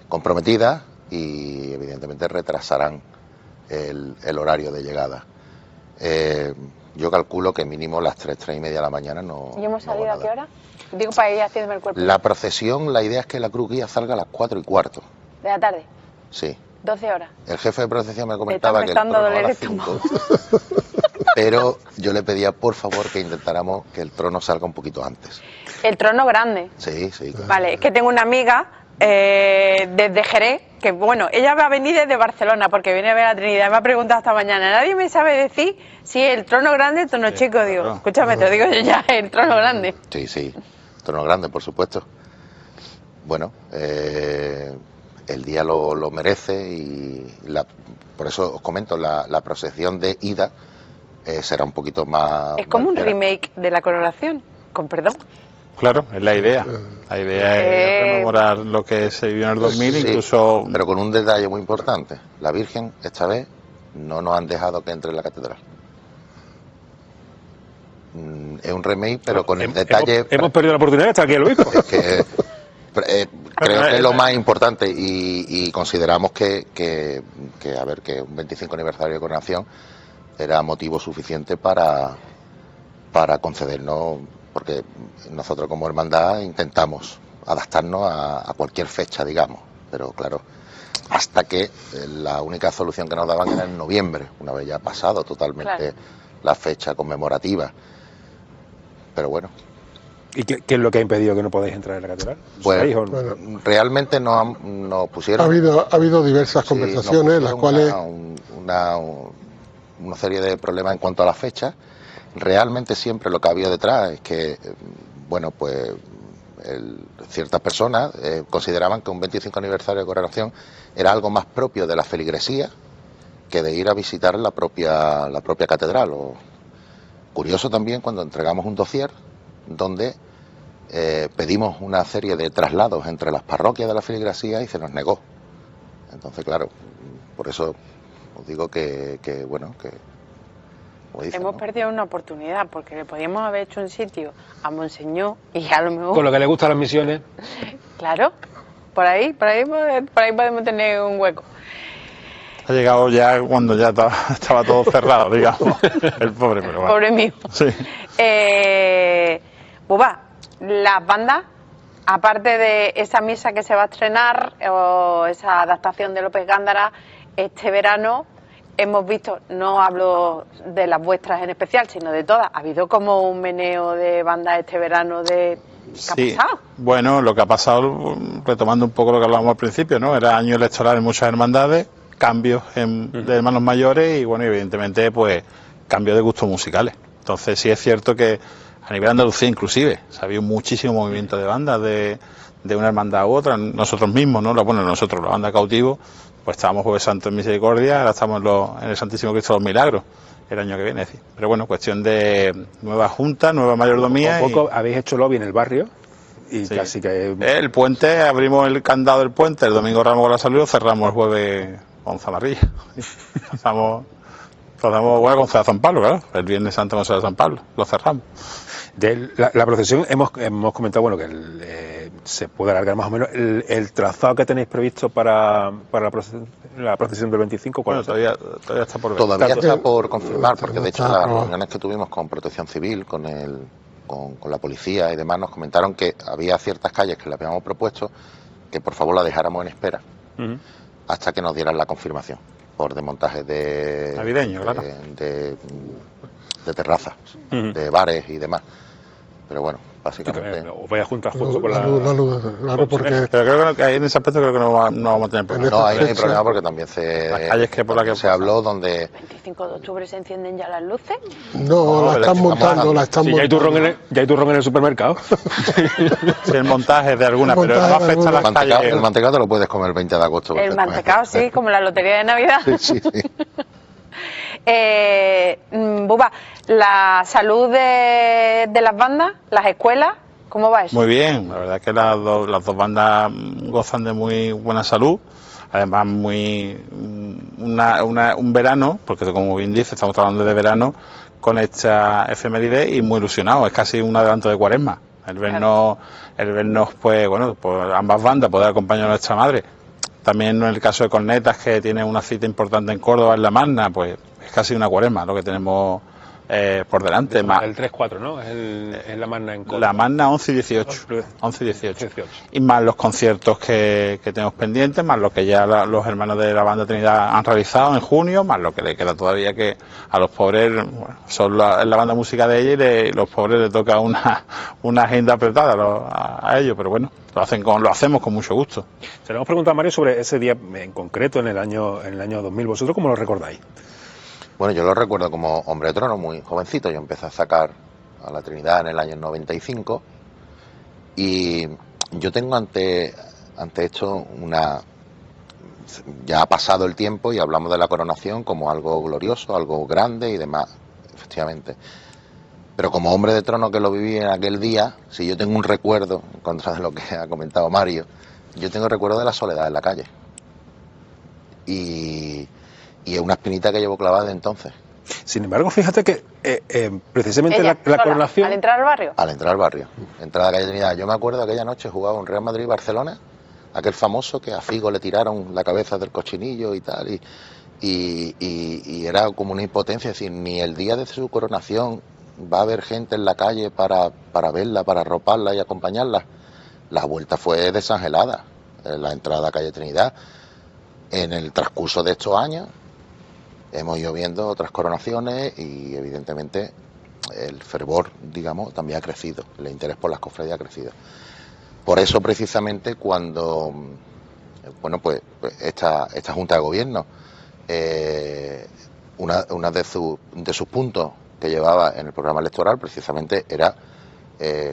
comprometidas y evidentemente retrasarán el horario de llegada. Yo calculo que mínimo las 3:30 de la mañana no. ¿Y hemos salido a qué hora? Digo, para ir haciéndome el cuerpo. La procesión, la idea es que la cruz guía salga a las 4:15. ¿De la tarde? Sí. 12 horas. El jefe de procesión me comentaba que el trono a las 5, pero yo le pedía por favor que intentáramos que el trono salga un poquito antes. El trono grande. Sí, claro. Vale, es que tengo una amiga desde Jerez, que bueno, ella va a venir desde Barcelona porque viene a ver a Trinidad. Me ha preguntado esta mañana, nadie me sabe decir si el trono grande o el trono chico. Digo, claro. Escúchame, te lo digo yo ya, el trono grande. Sí, trono grande, por supuesto. Bueno, el día lo merece y por eso os comento, la procesión de ida será un poquito más... Es como un remake de la coronación, con perdón. Claro, es la idea. La idea es rememorar lo que se vivió en el 2000, sí, incluso... Pero con un detalle muy importante. La Virgen, esta vez, no nos han dejado que entre en la catedral. Es un remake, pero con el detalle... Hemos perdido la oportunidad de estar aquí el obispo. Es que... creo que es lo más importante y consideramos que un 25 aniversario de coronación era motivo suficiente para concedernos, porque nosotros como hermandad intentamos adaptarnos a cualquier fecha, digamos, pero claro, hasta que la única solución que nos daban era en noviembre, una vez ya pasado totalmente la fecha conmemorativa, pero bueno. ¿Y qué es lo que ha impedido que no podáis entrar en la catedral? Pues realmente nos pusieron... Ha habido diversas conversaciones en las cuales... Una serie de problemas en cuanto a la fecha. realmente siempre lo que había detrás es que, bueno, pues ciertas personas consideraban que un 25 aniversario de coronación era algo más propio de la feligresía que de ir a visitar la propia catedral. Curioso también cuando entregamos un dossier donde pedimos una serie de traslados entre las parroquias de la feligresía y se nos negó. Entonces, claro, por eso os digo que bueno, que... Dicen, hemos ¿no? perdido una oportunidad, porque le podíamos haber hecho un sitio a Monseñor y a lo mejor... Con lo que le gustan las misiones. Claro, por ahí podemos tener un hueco. Ha llegado ya cuando ya estaba todo cerrado, digamos. El pobre, pero bueno. Pobre mío. Sí. Buba, las bandas, aparte de esa misa que se va a estrenar o esa adaptación de López Gándara, este verano hemos visto, no hablo de las vuestras en especial, sino de todas, ha habido como un meneo de bandas este verano de... ¿Qué ha pasado? Bueno, lo que ha pasado, retomando un poco lo que hablábamos al principio, ¿no? Era año electoral en muchas hermandades, cambios de hermanos mayores y, bueno, evidentemente, pues, cambios de gustos musicales. Entonces, sí es cierto que a nivel Andalucía, inclusive, ha habido muchísimo movimiento de bandas de una hermandad u otra. Nosotros mismos, ¿no? Bueno, nosotros, la banda Cautivo, pues estábamos Jueves Santo en Misericordia, ahora estamos en el Santísimo Cristo de los Milagros, el año que viene. Es decir. Pero bueno, cuestión de nueva junta, nueva mayordomía. Poco habéis hecho lobby en el barrio y sí. casi que... El puente, abrimos el candado del puente, el domingo Ramos con la Salud, cerramos el jueves con Zamarrilla. Pasamos bueno, con Ciudad de San Pablo, claro, el Viernes Santo con Ciudad de San Pablo, lo cerramos. De la procesión hemos comentado, bueno, que se puede alargar más o menos el trazado que tenéis previsto para la procesión del 25. Bueno, todavía está por ver. Todavía está por confirmar, porque de hecho en las reuniones que tuvimos con Protección Civil, con la policía y demás, nos comentaron que había ciertas calles que le habíamos propuesto que por favor la dejáramos en espera hasta que nos dieran la confirmación por desmontajes navideño, claro, de terrazas, de bares y demás. Pero bueno, básicamente... Os vais a juntar junto con la luz, claro, porque... Pero creo que en ese aspecto creo que no vamos a tener problemas. No, ahí no hay problema porque también las calles que por la que se habló donde... 25 de octubre se encienden ya las luces. No, la están montando, la están montando. ¿Ya hay turrón en el supermercado? Sí, el montaje de alguna, pero no afecta a las calles. El mantecado te lo puedes comer el 20 de agosto. El mantecado, sí, como la lotería de Navidad. Sí. Buba, la salud de las bandas, las escuelas, ¿cómo va eso? Muy bien, la verdad es que las dos bandas gozan de muy buena salud, además un verano, porque como bien dice, estamos hablando de verano, con esta efeméride y muy ilusionados, es casi un adelanto de Cuaresma, el vernos pues bueno, pues ambas bandas poder acompañar a nuestra madre. También en el caso de Cornetas, que tiene una cita importante en Córdoba, en La Magna, pues es casi una Cuaresma lo que tenemos por delante. El 3-4, ¿no? Es la Magna en Córdoba. La Magna 11 y 18. 11 y 18. Y más los conciertos que tenemos pendientes, más lo que ya los hermanos de la banda Trinidad han realizado en junio, más lo que le queda todavía, que a los pobres, bueno, son la banda música de ella y los pobres les toca una agenda apretada a ellos, pero bueno, lo hacemos con mucho gusto. Se le hemos preguntado a Mario sobre ese día en concreto en el año 2000. ¿Vosotros cómo lo recordáis? Bueno, yo lo recuerdo como hombre de trono, muy jovencito. Yo empecé a sacar a la Trinidad en el año 95 y yo tengo ante esto ya ha pasado el tiempo y hablamos de la coronación como algo glorioso, algo grande y demás, efectivamente. Pero como hombre de trono que lo viví en aquel día, si yo tengo un recuerdo, en contra de lo que ha comentado Mario, yo tengo recuerdo de la soledad en la calle. Y es una espinita que llevo clavada de entonces. Sin embargo, fíjate que precisamente Ella, la coronación... ¿Al entrar al barrio? Al entrar al barrio, entrada a la calle Trinidad. Yo me acuerdo aquella noche jugaba un Real Madrid-Barcelona, aquel famoso que a Figo le tiraron la cabeza del cochinillo y tal, y era como una impotencia, es decir, ni el día de su coronación va a haber gente en la calle para verla, para arroparla y acompañarla. La vuelta fue desangelada, la entrada a calle Trinidad. En el transcurso de estos años hemos ido viendo otras coronaciones y evidentemente el fervor, digamos, también ha crecido, el interés por las cofradías ha crecido. Por eso precisamente cuando, bueno, pues esta Junta de Gobierno, una de sus puntos que llevaba en el programa electoral precisamente era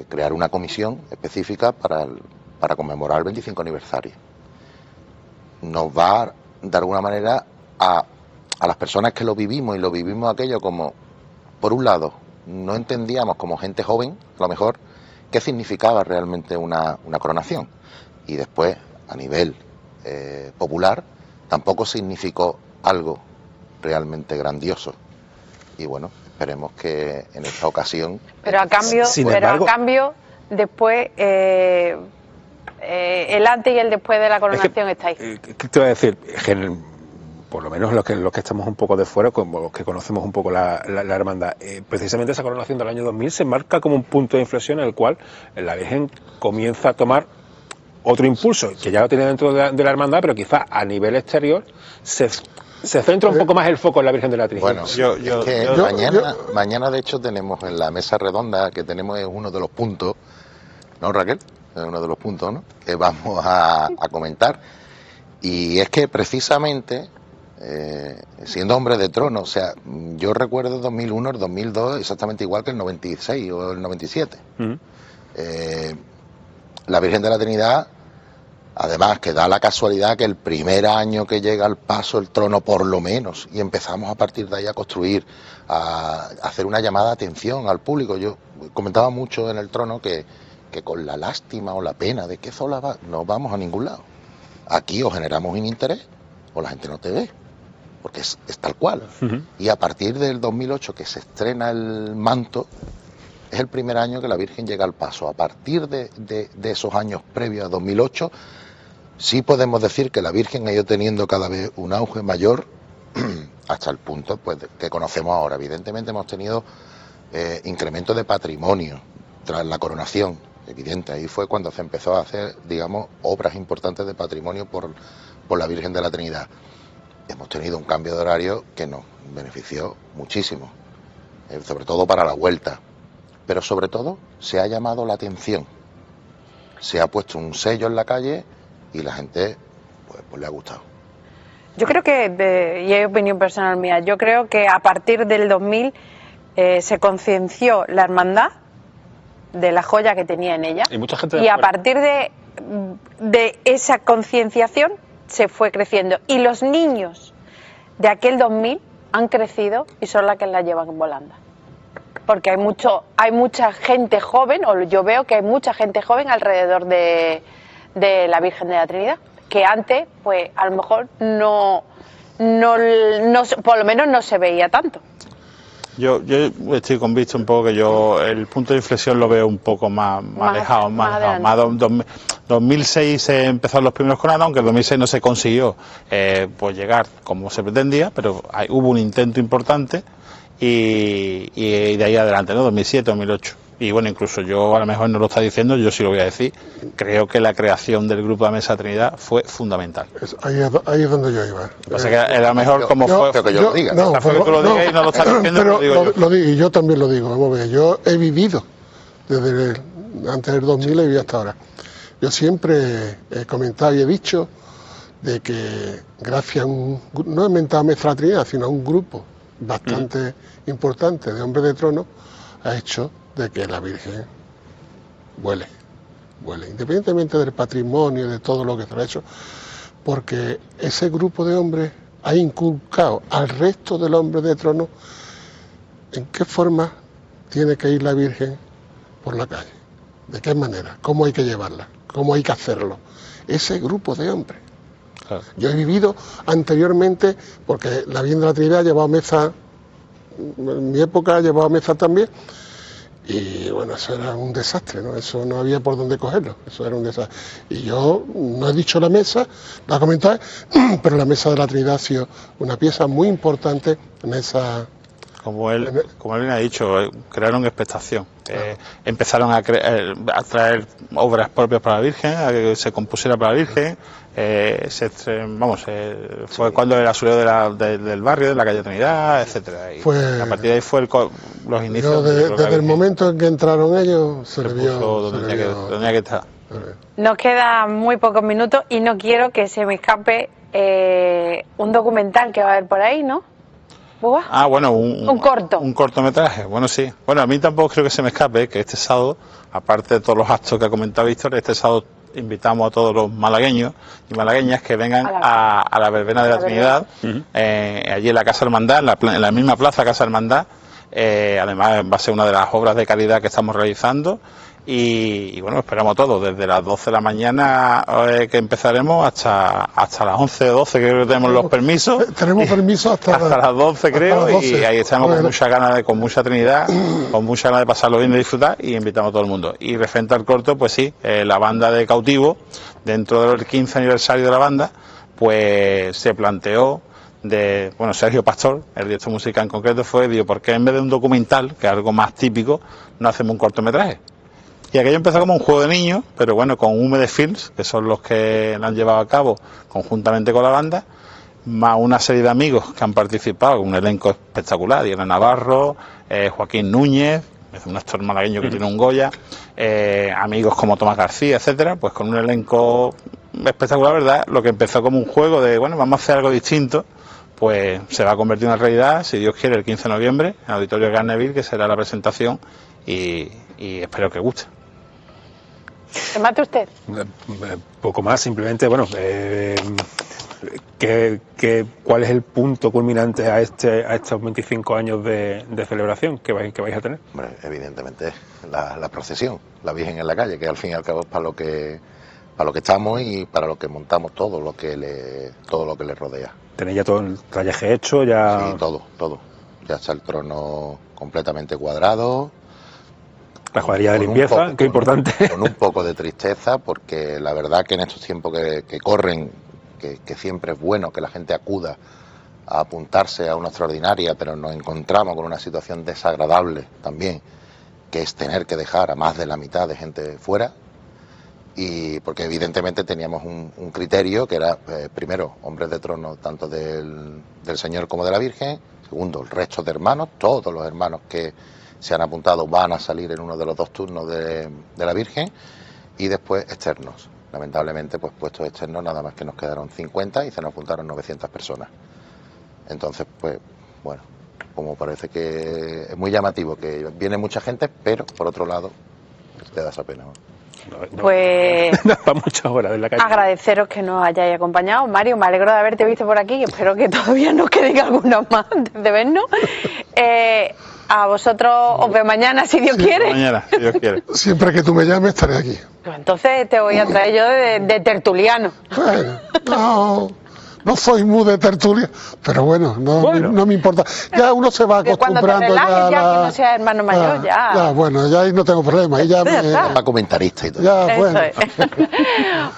crear una comisión específica para conmemorar el 25 aniversario. Nos va, de alguna manera, a las personas que lo vivimos, y lo vivimos aquello como, por un lado, no entendíamos como gente joven, a lo mejor, qué significaba realmente una coronación. Y después, a nivel popular, tampoco significó algo realmente grandioso. Y bueno, esperemos que en esta ocasión... Pero a cambio, después, el antes y el después de la coronación está ahí. ¿Qué te voy a decir? Por lo menos los que estamos un poco de fuera, como los que conocemos un poco la hermandad, precisamente esa coronación del año 2000 se marca como un punto de inflexión en el cual la Virgen comienza a tomar otro impulso, que ya lo tiene dentro de la hermandad, pero quizás a nivel exterior se centra un poco más el foco en la Virgen de la Trinidad. Bueno, mañana de hecho tenemos en la mesa redonda que tenemos uno de los puntos, ¿no, Raquel? Es uno de los puntos, ¿no?, que vamos a comentar. Y es que precisamente, siendo hombre de trono, o sea, yo recuerdo el 2001, el 2002 exactamente igual que el 96 o el 97. La Virgen de la Trinidad, además, que da la casualidad que el primer año que llega al paso el trono, por lo menos, y empezamos a partir de ahí a construir, a hacer una llamada de atención al público. Yo comentaba mucho en el trono que con la lástima o la pena de que sola va, no vamos a ningún lado. Aquí o generamos un interés o la gente no te ve, porque es tal cual. Y a partir del 2008, que se estrena el manto, es el primer año que la Virgen llega al paso. A partir de esos años previos a 2008, sí podemos decir que la Virgen ha ido teniendo cada vez un auge mayor hasta el punto, pues, que conocemos ahora. Evidentemente hemos tenido incremento de patrimonio tras la coronación, evidente. Ahí fue cuando se empezó a hacer, digamos, obras importantes de patrimonio por la Virgen de la Trinidad. Hemos tenido un cambio de horario que nos benefició muchísimo, sobre todo para la vuelta. Pero sobre todo se ha llamado la atención, se ha puesto un sello en la calle y la gente pues le ha gustado. Yo creo que, y es opinión personal mía, yo creo que a partir del 2000 se concienció la hermandad de la joya que tenía en ella, y mucha gente y a partir de esa concienciación se fue creciendo, y los niños de aquel 2000 han crecido y son las que la llevan volando. Porque hay mucha gente joven, o yo veo que hay mucha gente joven alrededor de la Virgen de la Trinidad, que antes, pues a lo mejor no por lo menos no se veía tanto. Yo estoy convisto un poco que el punto de inflexión lo veo un poco más alejado, más 2006 se empezaron los primeros coronados, aunque en 2006 no se consiguió pues llegar como se pretendía, pero hubo un intento importante. Y de ahí adelante, ¿no? 2007, 2008. Y bueno, incluso yo, a lo mejor no lo está diciendo, yo sí lo voy a decir, creo que la creación del grupo de Mesa Trinidad fue fundamental. Ahí es donde yo iba. O sea que era mejor como fue... Creo que yo lo diga. No, pero, que tú lo digas y no lo estás diciendo, pero lo digo yo. Lo digo, y yo también lo digo. Vamos a ver, yo he vivido desde antes del 2000 y vivido hasta ahora. Yo siempre he comentado y he dicho de que gracias a no he inventado Mesa Trinidad, sino a un grupo bastante importante de hombres de trono, ha hecho de que la Virgen vuele, independientemente del patrimonio, de todo lo que se ha hecho, porque ese grupo de hombres ha inculcado al resto del hombre de trono en qué forma tiene que ir la Virgen por la calle, de qué manera, cómo hay que llevarla, cómo hay que hacerlo. Ese grupo de hombres. Claro. Yo he vivido anteriormente, porque la Virgen de la Trinidad ha llevado mesa, en mi época ha llevado mesa también, y bueno, eso era un desastre, ¿no? Eso no había por dónde cogerlo, eso era un desastre. Y yo no he dicho la mesa, la he comentado, pero la Mesa de la Trinidad ha sido una pieza muy importante en esa... Como él bien ha dicho, crearon expectación. Empezaron a traer obras propias para la Virgen, a que se compusiera para la Virgen. Fue cuando era sureo del barrio, de la calle Trinidad, etcétera. Y a partir de ahí fue los inicios. Desde el momento en que entraron ellos se le vio donde tenía que estar. Nos quedan muy pocos minutos y no quiero que se me escape un documental que va a haber por ahí, ¿no? Buah. Bueno, Un corto. Un cortometraje, bueno, sí. Bueno, a mí tampoco creo que se me escape que este sábado, aparte de todos los actos que ha comentado Víctor, este sábado invitamos a todos los malagueños y malagueñas que vengan a la verbena de la Trinidad, allí en la Casa Hermandad, en la misma plaza Casa Hermandad. Además va a ser una de las obras de caridad que estamos realizando y bueno, esperamos a todos, desde las 12 de la mañana que empezaremos hasta las 11 o 12 que creo que tenemos los permisos. Tenemos permiso hasta las 12 creo, las 12. y ahí estamos con mucha ganas, con mucha Trinidad, con mucha ganas de pasarlo bien, de disfrutar, y invitamos a todo el mundo. Y referente al corto, pues sí, la banda de Cautivo, dentro del 15 aniversario de la banda, pues se planteó Sergio Pastor, el director musical en concreto, dijo, ¿por qué en vez de un documental, que es algo más típico, no hacemos un cortometraje? Y aquello empezó como un juego de niños, pero bueno, con Húmedes Films, que son los que lo han llevado a cabo conjuntamente con la banda, más una serie de amigos que han participado, un elenco espectacular, Diana Navarro, Joaquín Núñez, es un actor malagueño que tiene un Goya, amigos como Tomás García, etcétera, pues con un elenco espectacular, ¿verdad? Lo que empezó como un juego de, vamos a hacer algo distinto, pues se va a convertir en una realidad, si Dios quiere, el 15 de noviembre, en el Auditorio Garneville, que será la presentación, y espero que guste. ¿Remate usted? Poco más, simplemente, ¿cuál es el punto culminante a estos 25 años de celebración que vais a tener? Hombre, evidentemente la procesión, la Virgen en la calle, que al fin y al cabo es para lo que estamos y para lo que montamos todo lo que le rodea. ¿Tenéis ya todo el trayaje hecho? Ya... Sí, todo. Ya está el trono completamente cuadrado. La cuadrilla de limpieza, qué importante. Con un poco de tristeza, porque la verdad que en estos tiempos que corren, que siempre es bueno que la gente acuda a apuntarse a una extraordinaria, pero nos encontramos con una situación desagradable también, que es tener que dejar a más de la mitad de gente fuera, y porque evidentemente teníamos un criterio que era, primero, hombres de trono tanto del Señor como de la Virgen, segundo, el resto de hermanos, todos los hermanos que se han apuntado van a salir en uno de los 2 turnos de la Virgen, y después externos. Lamentablemente, pues puestos externos nada más que nos quedaron 50 y se nos apuntaron 900 personas. Entonces, pues bueno, como parece que es muy llamativo que viene mucha gente, pero por otro lado te da esa pena, ¿no? Pues para muchas horas de la calle. Agradeceros que nos hayáis acompañado. Mario, me alegro de haberte visto por aquí y espero que todavía nos queden algunos más antes de vernos. A vosotros os veo mañana, si Dios quiere. Mañana, si Dios quiere. Siempre que tú me llames estaré aquí. Pues entonces te voy a traer yo de tertuliano. Bueno, no soy muy de tertulia, pero bueno, no me importa. Ya uno se va acostumbrando. Cuando te relajes, ya que no seas hermano mayor, ya. Ya, bueno, ya ahí no tengo problema. Ahí ya Va comentarista y todo. Ya, bueno.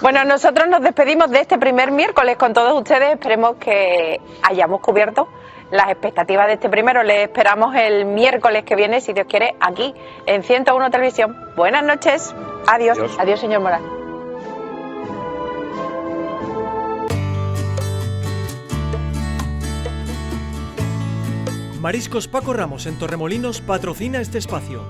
Bueno, nosotros nos despedimos de este primer miércoles con todos ustedes. Esperemos que hayamos cubierto las expectativas de este primero. Les esperamos el miércoles que viene, si Dios quiere, aquí en 101 Televisión. Buenas noches. Adiós. Adiós, señor Morán. Mariscos Paco Ramos en Torremolinos patrocina este espacio.